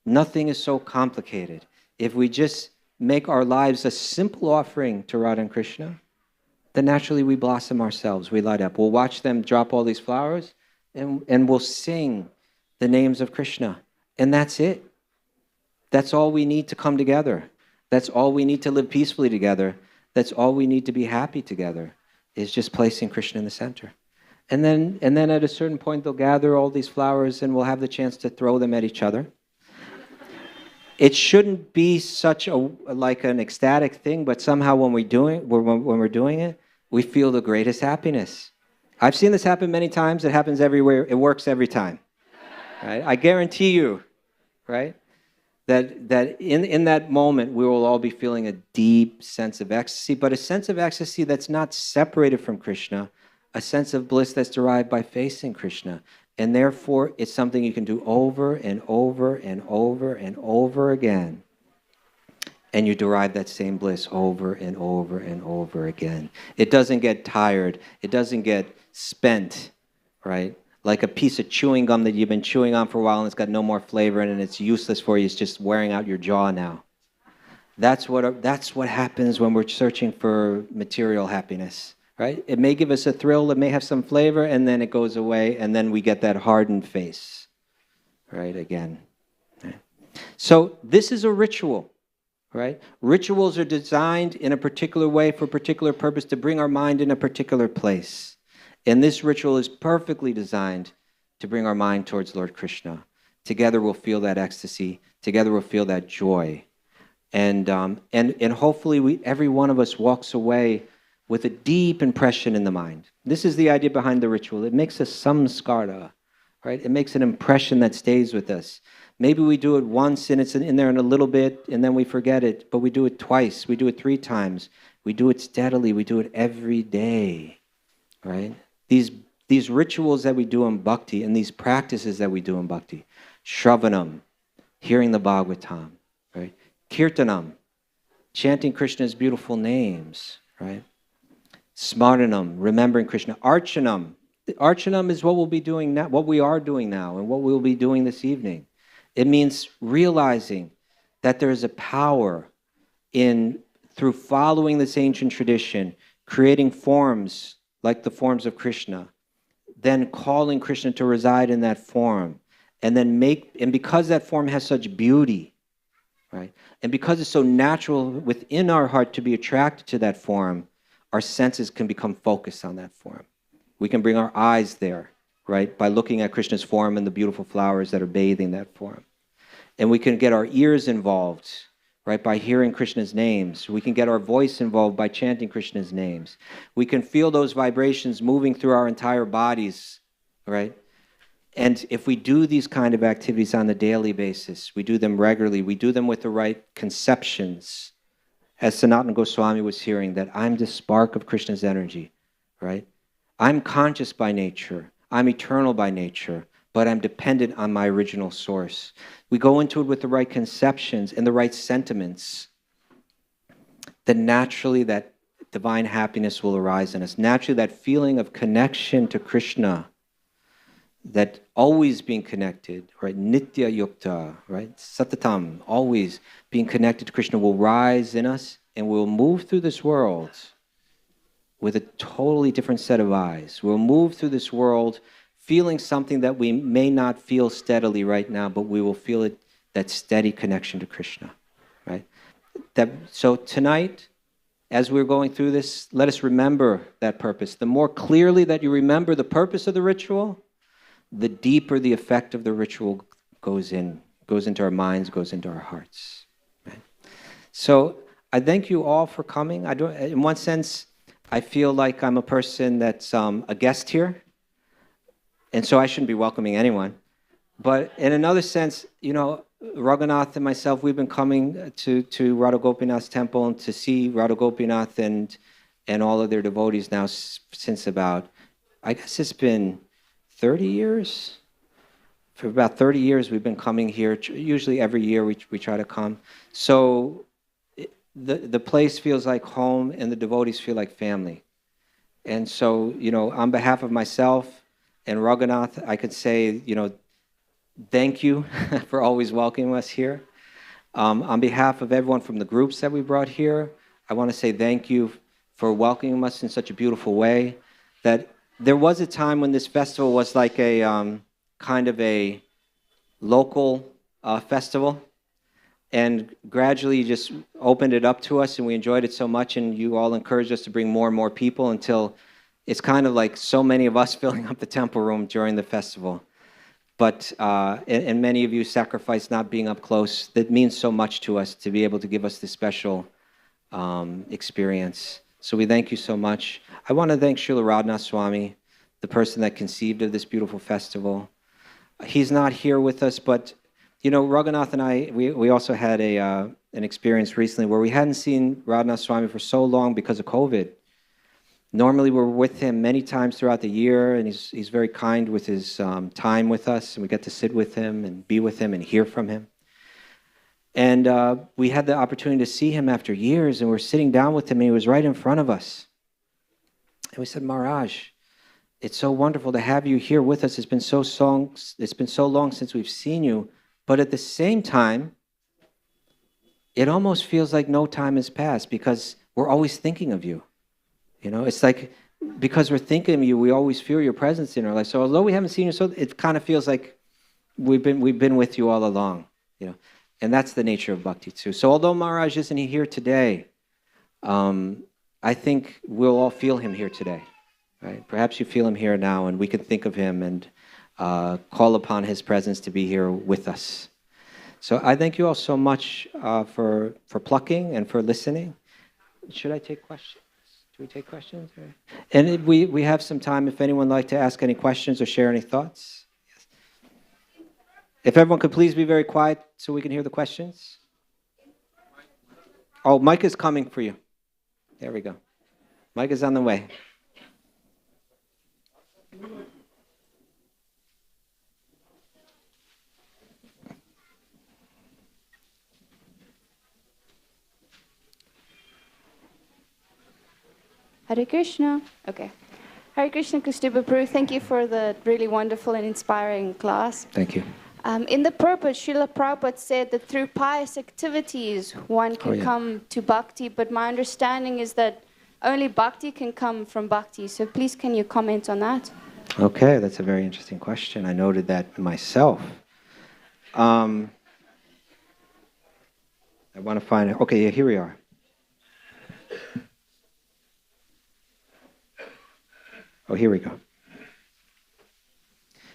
Nothing is so complicated. If we just make our lives a simple offering to Radha and Krishna, then naturally we blossom ourselves, we light up. We'll watch them drop all these flowers, and we'll sing the names of Krishna. And that's it. That's all we need to come together. That's all we need to live peacefully together. That's all we need to be happy together, is just placing Krishna in the center. And then at a certain point, they'll gather all these flowers and we'll have the chance to throw them at each other. It shouldn't be such an ecstatic thing, but somehow when we're doing it, we feel the greatest happiness. I've seen this happen many times. It happens everywhere. It works every time. Right? I guarantee you, right, that in that moment, we will all be feeling a deep sense of ecstasy, but a sense of ecstasy that's not separated from Krishna, a sense of bliss that's derived by facing Krishna. And therefore, it's something you can do over and over and over and over again. And you derive that same bliss over and over and over again. It doesn't get tired. It doesn't get spent, right? Like a piece of chewing gum that you've been chewing on for a while and it's got no more flavor in it and it's useless for you. It's just wearing out your jaw now. That's what happens when we're searching for material happiness. Right? It may give us a thrill, it may have some flavor, and then it goes away, and then we get that hardened face, right, again. Right? So this is a ritual, right? Rituals are designed in a particular way for a particular purpose to bring our mind in a particular place. And this ritual is perfectly designed to bring our mind towards Lord Krishna. Together we'll feel that ecstasy. Together we'll feel that joy. And hopefully every one of us walks away with a deep impression in the mind. This is the idea behind the ritual. It makes a samskara, right? It makes an impression that stays with us. Maybe we do it once and it's in there in a little bit and then we forget it, but we do it twice, we do it 3 times. We do it steadily, we do it every day, right? These rituals that we do in bhakti and these practices that we do in bhakti, shravanam, hearing the Bhagavatam, right? Kirtanam, chanting Krishna's beautiful names, right? Smaranam, remembering Krishna. Archanam. Archanam is what we'll be doing now, what we are doing now, and what we'll be doing this evening. It means realizing that there is a power through following this ancient tradition, creating forms like the forms of Krishna, then calling Krishna to reside in that form, and because that form has such beauty, right? And because it's so natural within our heart to be attracted to that form, our senses can become focused on that form. We can bring our eyes there, right? By looking at Krishna's form and the beautiful flowers that are bathing that form. And we can get our ears involved, right? By hearing Krishna's names. We can get our voice involved by chanting Krishna's names. We can feel those vibrations moving through our entire bodies, right? And if we do these kind of activities on a daily basis, we do them regularly, we do them with the right conceptions, as Sanatana Goswami was hearing, that I'm the spark of Krishna's energy, right? I'm conscious by nature, I'm eternal by nature, but I'm dependent on my original source. We go into it with the right conceptions and the right sentiments, then naturally that divine happiness will arise in us. Naturally that feeling of connection to Krishna, that always being connected, right? Nitya yukta, right? Satatam, always being connected to Krishna will rise in us, and we'll move through this world with a totally different set of eyes. We'll move through this world feeling something that we may not feel steadily right now, but we will feel it, that steady connection to Krishna, right? So tonight, as we're going through this, let us remember that purpose. The more clearly that you remember the purpose of the ritual, the deeper the effect of the ritual goes into our minds, goes into our hearts. Right? So I thank you all for coming. In one sense, I feel like I'm a person that's a guest here, and so I shouldn't be welcoming anyone. But in another sense, Raghunath and myself, we've been coming to Radha Gopinath's temple and to see Radha Gopinath and all of their devotees now since about, I guess it's been 30 years? For about 30 years we've been coming here. Usually every year we try to come. So the place feels like home and the devotees feel like family. And so, on behalf of myself and Raghunath, I could say, thank you for always welcoming us here. On behalf of everyone from the groups that we brought here, I want to say thank you for welcoming us in such a beautiful way. That there was a time when this festival was like a kind of a local festival, and gradually you just opened it up to us, and we enjoyed it so much, and you all encouraged us to bring more and more people until it's kind of like so many of us filling up the temple room during the festival. But, and many of you sacrificed not being up close. That means so much to us to be able to give us this special experience. So we thank you so much. I want to thank Srila Radha Swami, the person that conceived of this beautiful festival. He's not here with us, but Raghunath and I, we also had an experience recently where we hadn't seen Radha Swami for so long because of COVID. Normally we're with him many times throughout the year, and he's very kind with his time with us, and we get to sit with him and be with him and hear from him. And we had the opportunity to see him after years, and we're sitting down with him, and he was right in front of us. And we said, Maharaj, it's so wonderful to have you here with us. It's been so long since we've seen you, but at the same time, it almost feels like no time has passed because we're always thinking of you. It's like because we're thinking of you, we always feel your presence in our life. So although we haven't seen you, so it kind of feels like we've been with you all along. And that's the nature of bhakti too. So although Maharaj isn't here today, I think we'll all feel him here today. Right? Perhaps you feel him here now, and we can think of him, and call upon His presence to be here with us. So I thank you all so much for plucking and for listening. Should I take questions? Should we take questions? And we have some time if anyone would like to ask any questions or share any thoughts. Yes. If everyone could please be very quiet so we can hear the questions. Oh, Mike is coming for you. There we go. Mike is on the way. Hare Krishna. Okay. Hare Krishna, Kaustubh Prabhu. Thank you for the really wonderful and inspiring class. Thank you. In the purpose, Srila Prabhupada said that through pious activities, one can come to bhakti, but my understanding is that only bhakti can come from bhakti. So please, can you comment on that? Okay, that's a very interesting question. I noted that myself. I want to find it. Okay, yeah, here we are. Oh, here we go.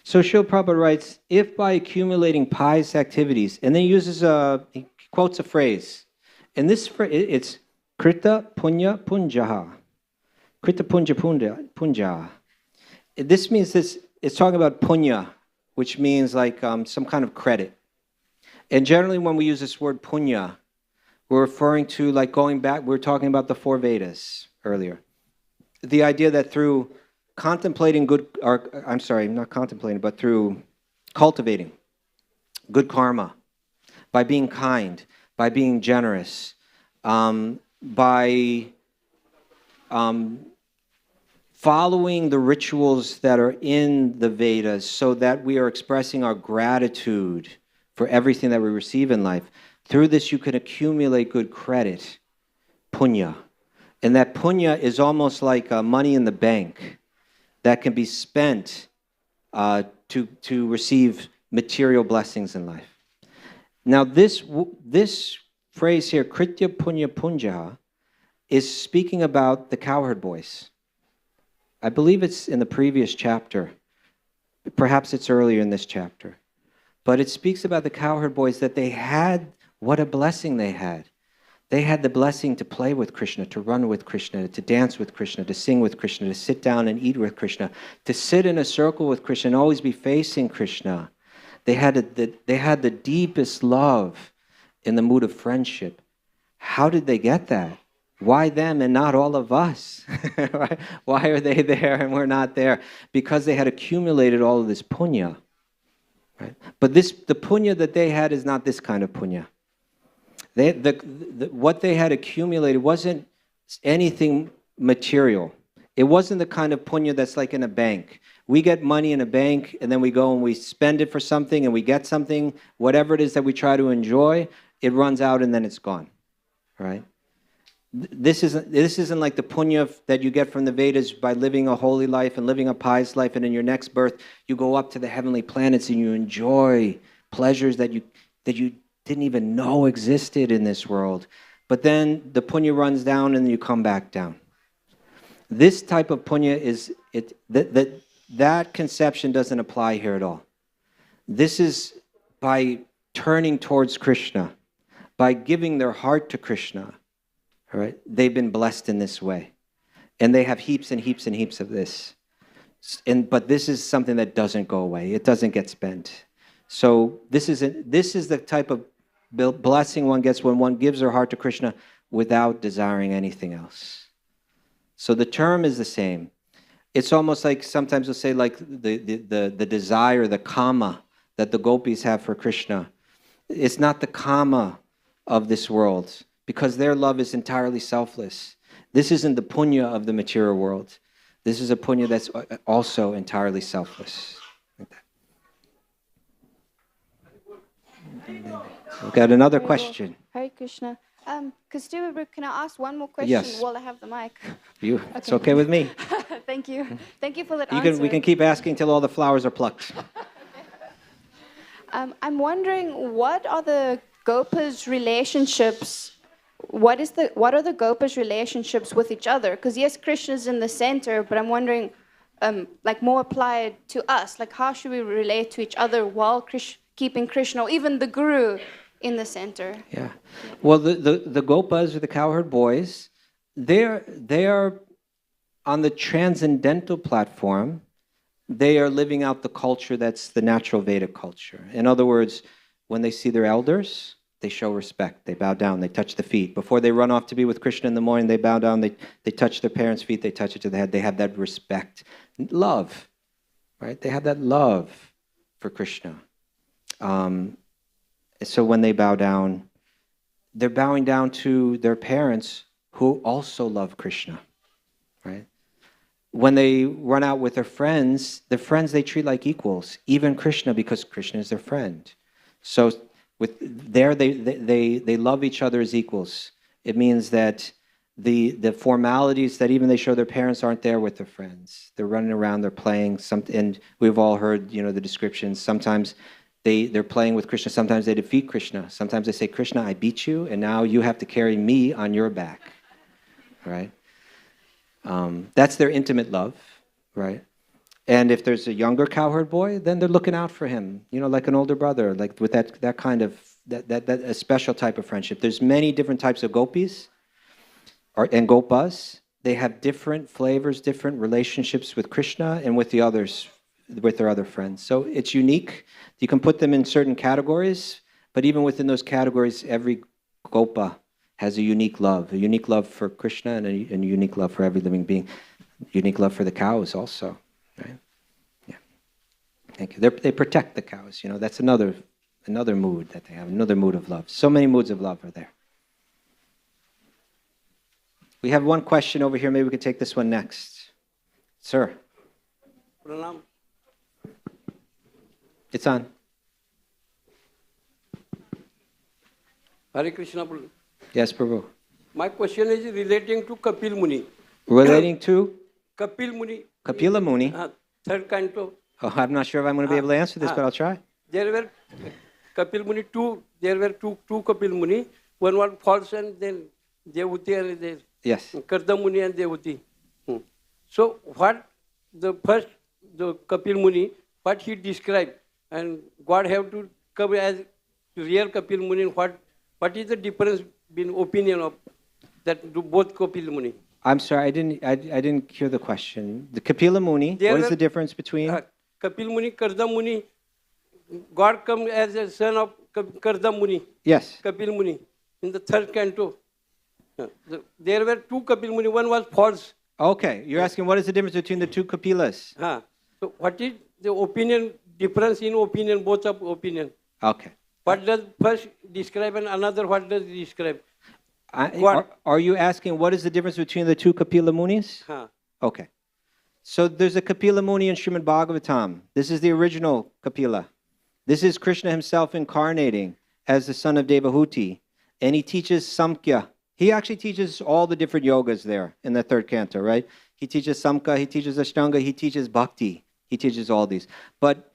So Srila Prabhupada writes, if by accumulating pious activities, and then he quotes a phrase, and this phrase, it's Krita Punya Punjaha. Krita Punja Punja. This means it's talking about punya, which means like some kind of credit. And generally when we use this word punya, we're referring to like going back, we were talking about the 4 Vedas earlier. The idea that through contemplating good, or I'm sorry, not contemplating, but through cultivating good karma, by being kind, by being generous, by following the rituals that are in the Vedas so that we are expressing our gratitude for everything that we receive in life. Through this, you can accumulate good credit, punya. And that punya is almost like money in the bank that can be spent to receive material blessings in life. Now, this phrase here, Kritya Punya Punja, is speaking about the cowherd boys. I believe it's in the previous chapter. Perhaps it's earlier in this chapter. But it speaks about the cowherd boys, that they had, what a blessing they had. They had the blessing to play with Krishna, to run with Krishna, to dance with Krishna, to sing with Krishna, to sit down and eat with Krishna, to sit in a circle with Krishna and always be facing Krishna. They had the deepest love in the mood of friendship. How did they get that? Why them and not all of us? Why are they there and we're not there? Because they had accumulated all of this punya. Right? But the punya that they had is not this kind of punya. What they had accumulated wasn't anything material. It wasn't the kind of punya that's like in a bank. We get money in a bank and then we go and we spend it for something and we get something, whatever it is that we try to enjoy, it runs out and then it's gone. Right? This isn't like the punya that you get from the Vedas by living a holy life and living a pious life, and in your next birth you go up to the heavenly planets and you enjoy pleasures that you didn't even know existed in this world. But then the punya runs down and you come back down. This type of punya that conception doesn't apply here at all. This is by turning towards Krishna, by giving their heart to Krishna. All right, they've been blessed in this way, and they have heaps and heaps and heaps of this. But this is something that doesn't go away. It doesn't get spent. So this is the type of blessing one gets when one gives their heart to Krishna without desiring anything else. So the term is the same. It's almost like sometimes we'll say like the desire, the kama that the gopis have for Krishna. It's not the kama of this world, because their love is entirely selfless. This isn't the punya of the material world. This is a punya that's also entirely selfless. Like that. We've got another question. Hare Krishna. Kaustubh Prabhu, can I ask one more question Yes. while I have the mic? It's okay with me. Thank you. Thank you for that answer. We can keep asking till all the flowers are plucked. I'm wondering, what are the Gopas' relationships? What are the Gopas' relationships with each other? Because yes, Krishna's in the center, but I'm wondering, like more applied to us? Like how should we relate to each other while keeping Krishna or even the Guru in the center? Yeah. Well, the Gopas or the cowherd boys, they are on the transcendental platform. They are living out the culture that's the natural Vedic culture. In other words, when they see their elders, they show respect. They bow down. They touch the feet. Before they run off to be with Krishna in the morning, they bow down. They touch their parents' feet. They touch it to the head. They have that respect. Love, right? They have that love for Krishna. So when they bow down, they're bowing down to their parents who also love Krishna, right? When they run out with their friends they treat like equals, even Krishna, because Krishna is their friend. So they love each other as equals. It means that the formalities that even they show their parents aren't there with their friends. They're running around, they're playing something, and we've all heard, the descriptions. Sometimes they're playing with Krishna, sometimes they defeat Krishna. Sometimes they say, Krishna, I beat you, and now you have to carry me on your back, right? That's their intimate love, right? And if there's a younger cowherd boy, then they're looking out for him, like an older brother, like with that kind of, that a special type of friendship. There's many different types of gopis and gopas. They have different flavors, different relationships with Krishna and with the others, with their other friends. So it's unique. You can put them in certain categories, but even within those categories, every gopa has a unique love for Krishna and a unique love for every living being, unique love for the cows also, right? Yeah. Thank you. They protect the cows. That's another mood that they have, another mood of love. So many moods of love are there. We have one question over here. Maybe we could take this one next. Sir. Pranam. It's on. Hare Krishna. Yes, Prabhu. My question is relating to Kapil Muni. Relating to? Kapil Muni. Kapila Muni. Third canto. Oh, I'm not sure if I'm going to be able to answer this, but I'll try. There were Kapil Muni there were two Kapil Muni. One was false and then Devuti and there. Yes. Karda Muni and Devuti. So what the Kapil Muni, what he described, and God have to come as real Kapil Muni. What is the difference in opinion of that both Kapil Muni? I'm sorry, I didn't hear the question. The Kapila Muni, what is the difference between? Kapil Muni, Karda Muni. God come as a son of Karda Muni. Yes. Kapil Muni in the third canto. There were two Kapil Muni. One was false. Okay, you're asking what is the difference between the two Kapilas? So what is the opinion, difference in opinion, both of opinion? Okay. What does first describe and another what does describe? Are you asking what is the difference between the two Kapila Munis? Okay. So there's a Kapila Muni in Srimad Bhagavatam. This is the original Kapila. This is Krishna himself incarnating as the son of Devahuti. And he teaches Samkhya. He actually teaches all the different yogas there in the third canto, right? He teaches Samkhya, he teaches Ashtanga, he teaches Bhakti. He teaches all these. But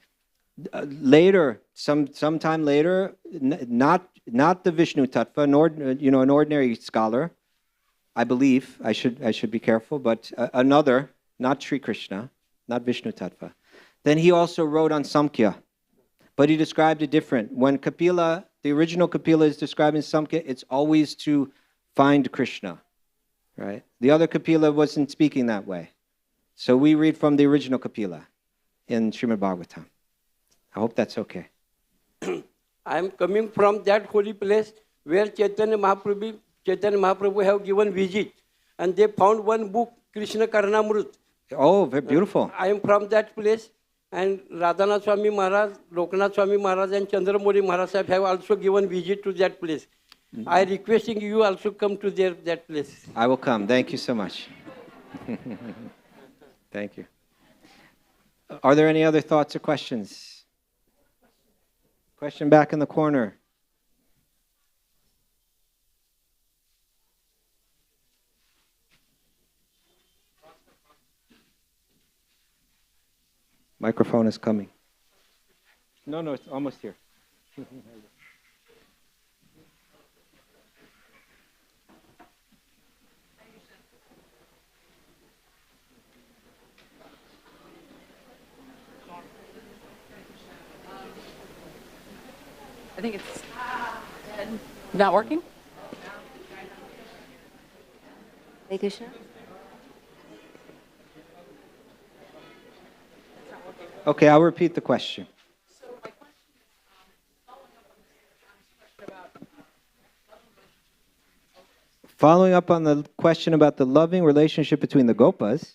later, sometime later, not the Vishnu Tattva, nor an ordinary scholar, I believe, I should be careful, but another, not Sri Krishna, not Vishnu Tattva. Then he also wrote on Samkhya, but he described it different. When Kapila, the original Kapila is describing Samkhya, it's always to find Krishna, right? The other Kapila wasn't speaking that way. So we read from the original Kapila in Srimad Bhagavatam. I hope that's okay. I am coming from that holy place where Chaitanya Mahaprabhu have given visit, and they found one book, Krishna Karnamrut. Oh, very beautiful. I am from that place, and Radhanath Swami Maharaj, Lokanath Swami Maharaj, and Chandramoli Maharaj have also given visit to that place. I requesting you also come to that place. I will come. Thank you so much. Thank you. Are there any other thoughts or questions? Question back in the corner. Microphone is coming. No, it's almost here. think it's not working. Hare Krishna. Okay, I'll repeat the question. Following up on the question about the loving relationship between the Gopas,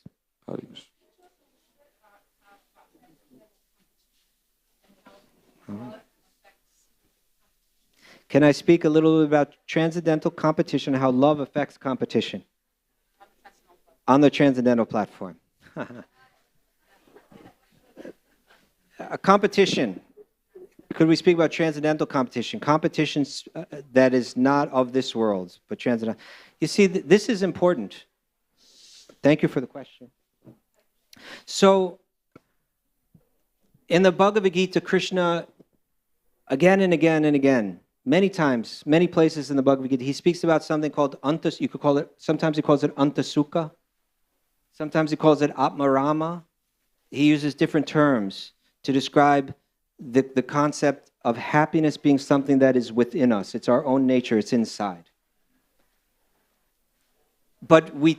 can I speak a little bit about transcendental competition, how love affects competition on the transcendental platform? A competition. Could we speak about transcendental competition? Competition that is not of this world, but transcendental. You see, this is important. Thank you for the question. So, in the Bhagavad Gita, Krishna, again and again and again, many times, many places in the Bhagavad Gita, he speaks about something called antas. You could call it. Sometimes he calls it antasukha. Sometimes he calls it atmarama. He uses different terms to describe the concept of happiness being something that is within us. It's our own nature. It's inside. But we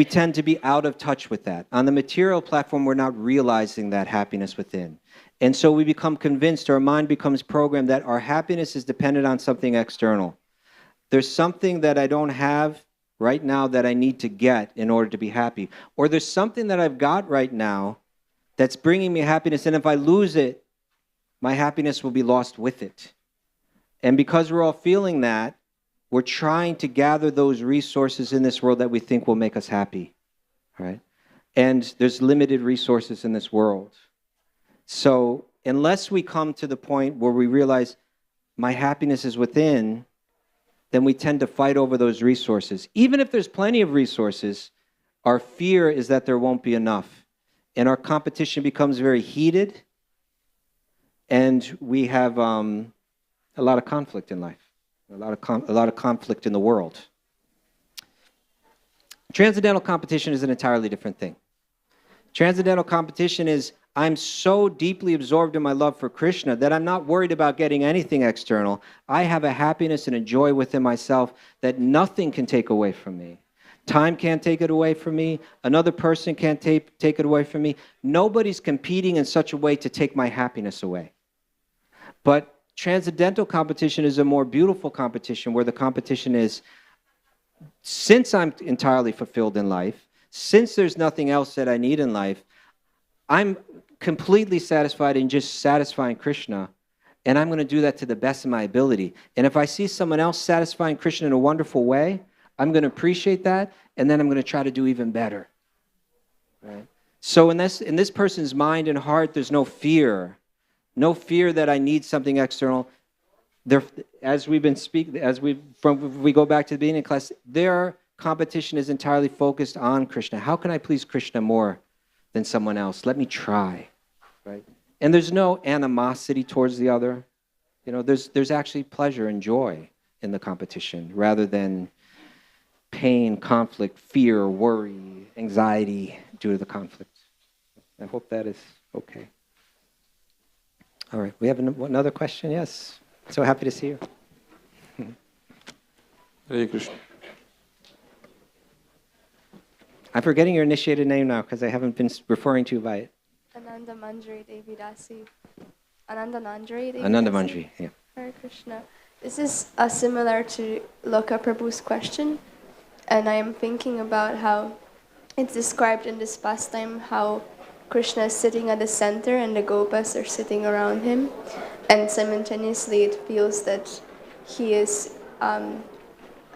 tend to be out of touch with that. On the material platform, we're not realizing that happiness within. And so we become convinced, our mind becomes programmed that our happiness is dependent on something external. There's something that I don't have right now that I need to get in order to be happy. Or there's something that I've got right now that's bringing me happiness, and if I lose it, my happiness will be lost with it. And because we're all feeling that, we're trying to gather those resources in this world that we think will make us happy, right? And there's limited resources in this world. So unless we come to the point where we realize my happiness is within, then we tend to fight over those resources. Even if there's plenty of resources, our fear is that there won't be enough. And our competition becomes very heated, and we have a lot of conflict in life, a lot of conflict in the world. Transcendental competition is an entirely different thing. Transcendental competition is, I'm so deeply absorbed in my love for Krishna that I'm not worried about getting anything external. I have a happiness and a joy within myself that nothing can take away from me. Time can't take it away from me. Another person can't take it away from me. Nobody's competing in such a way to take my happiness away. But transcendental competition is a more beautiful competition, where the competition is, since I'm entirely fulfilled in life, since there's nothing else that I need in life, I'm completely satisfied in just satisfying Krishna, and I'm going to do that to the best of my ability. And if I see someone else satisfying Krishna in a wonderful way, I'm going to appreciate that, and then I'm going to try to do even better. Right? So in this person's mind and heart, there's no fear that I need something external. As we go back to the beginning of class, their competition is entirely focused on Krishna. How can I please Krishna more than someone else? Let me try. Right? And there's no animosity towards the other. You know, there's actually pleasure and joy in the competition, rather than pain, conflict, fear, worry, anxiety due to the conflict. I hope that is okay. All right, we have another question? Yes. So happy to see you. Hare Krishna. I'm forgetting your initiated name now because I haven't been referring to you by it. Ananda Manjari Devi Dasi. Ananda Manjari Devi Ananda Dasi. Manjari, yeah. Hare Krishna. This is similar to Loka Prabhu's question. And I am thinking about how it's described in this pastime, how Krishna is sitting at the center and the Gopas are sitting around him. And simultaneously it feels that he is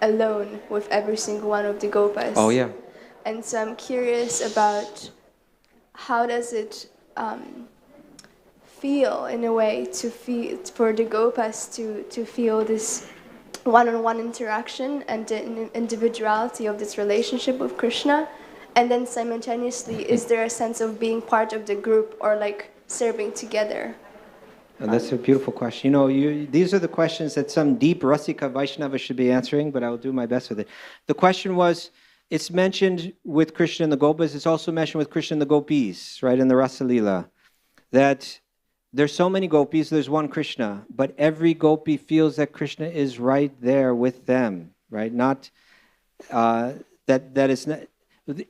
alone with every single one of the Gopas. Oh, yeah. And so I'm curious about how does it feel, in a way, for the Gopas to feel this one-on-one interaction and the individuality of this relationship with Krishna, and then simultaneously, is there a sense of being part of the group or like serving together? And that's a beautiful question. You know, these are the questions that some deep Rasika Vaishnava should be answering, but I will do my best with it. The question was, it's mentioned with Krishna and the Gopas, it's also mentioned with Krishna and the Gopis, right, in the Rasa Leela, that there's so many gopis, there's one Krishna, but every gopi feels that Krishna is right there with them, right? Not that it's not,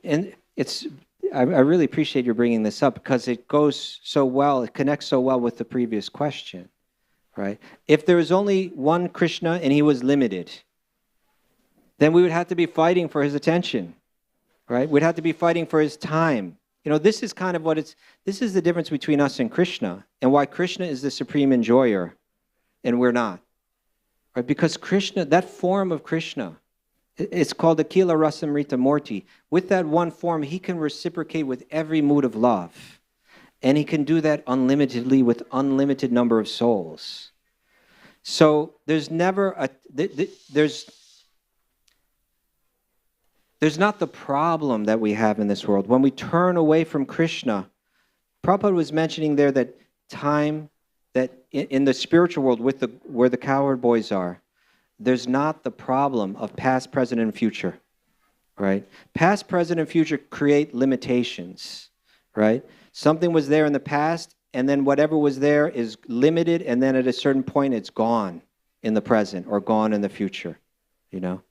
and it's. I really appreciate you bringing this up because it goes so well, it connects so well with the previous question, right? If there was only one Krishna and he was limited, then we would have to be fighting for his attention, right? We'd have to be fighting for his time. You know, this is kind of this is the difference between us and Krishna, and why Krishna is the supreme enjoyer and we're not, right? Because Krishna, that form of Krishna, it's called Akila Rasamrita Murti. With that one form, he can reciprocate with every mood of love. And he can do that unlimitedly with unlimited number of souls. So there's never there's not the problem that we have in this world. When we turn away from Krishna, Prabhupada was mentioning there that time, that in the spiritual world, where the cowherd boys are, there's not the problem of past, present, and future, right? Past, present, and future create limitations, right? Something was there in the past, and then whatever was there is limited, and then at a certain point it's gone in the present or gone in the future, you know?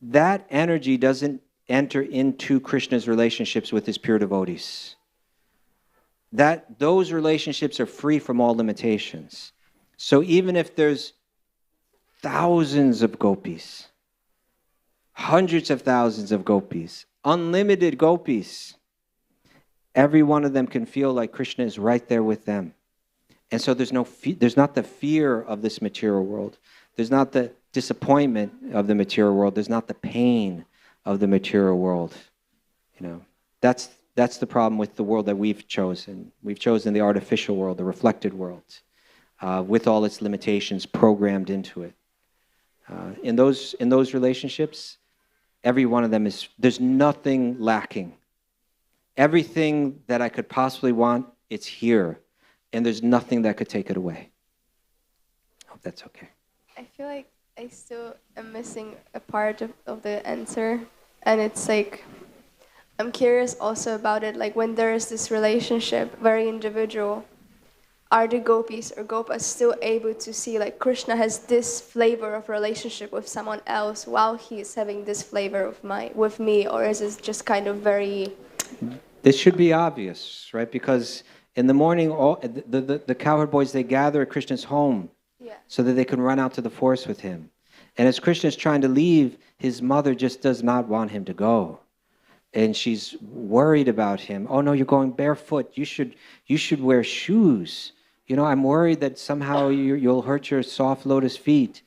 That energy doesn't enter into Krishna's relationships with his pure devotees. Those relationships are free from all limitations. So even if there's thousands of gopis, hundreds of thousands of gopis, unlimited gopis, every one of them can feel like Krishna is right there with them. And so there's not the fear of this material world. There's not the disappointment of the material world. There's not the pain of the material world. You know, that's the problem with the world that we've chosen. We've chosen the artificial world, the reflected world, with all its limitations programmed into it. In those relationships, every one of them there's nothing lacking. Everything that I could possibly want, it's here. And there's nothing that could take it away. Hope that's okay. I feel like I still am missing a part of the answer. And it's like, I'm curious also about it, like when there is this relationship, very individual, are the gopis or gopas still able to see like Krishna has this flavor of relationship with someone else while he is having this flavor with me, or is it just kind of very... This should be obvious, right? Because in the morning, the cowherd boys, they gather at Krishna's home so that they can run out to the forest with him. And as Krishna is trying to leave, his mother just does not want him to go. And she's worried about him. Oh no, you're going barefoot. You should wear shoes. You know, I'm worried that somehow you'll hurt your soft lotus feet.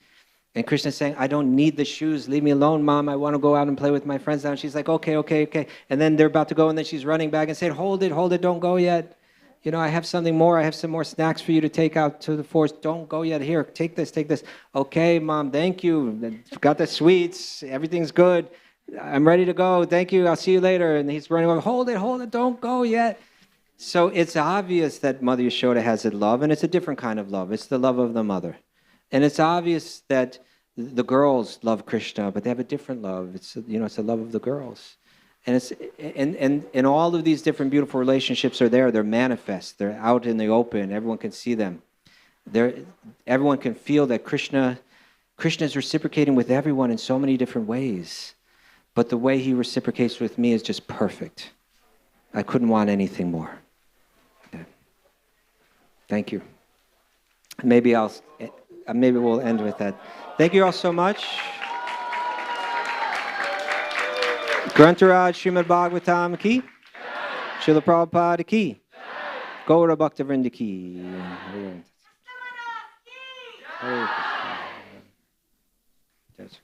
And Krishna's saying, I don't need the shoes. Leave me alone, Mom. I want to go out and play with my friends now. And she's like, okay. And then they're about to go, and then she's running back and saying, hold it, don't go yet. You know, I have something more. I have some more snacks for you to take out to the forest. Don't go yet. Here, take this. Okay, Mom, thank you. Got the sweets. Everything's good. I'm ready to go. Thank you. I'll see you later. And he's running over. Hold it. Don't go yet. So it's obvious that Mother Yashoda has a love, and it's a different kind of love. It's the love of the mother. And it's obvious that the girls love Krishna, but they have a different love. It's the love of the girls. And all of these different beautiful relationships are there. They're manifest. They're out in the open. Everyone can see them. Everyone can feel that Krishna is reciprocating with everyone in so many different ways. But the way he reciprocates with me is just perfect. I couldn't want anything more. Okay. Thank you. Maybe we'll end with that. Thank you all so much. Grantharaj Srimad Bhagavatam ki. Srila Prabhupada ki. Gaura Bhakta Vrinda ki. Hare Krishna.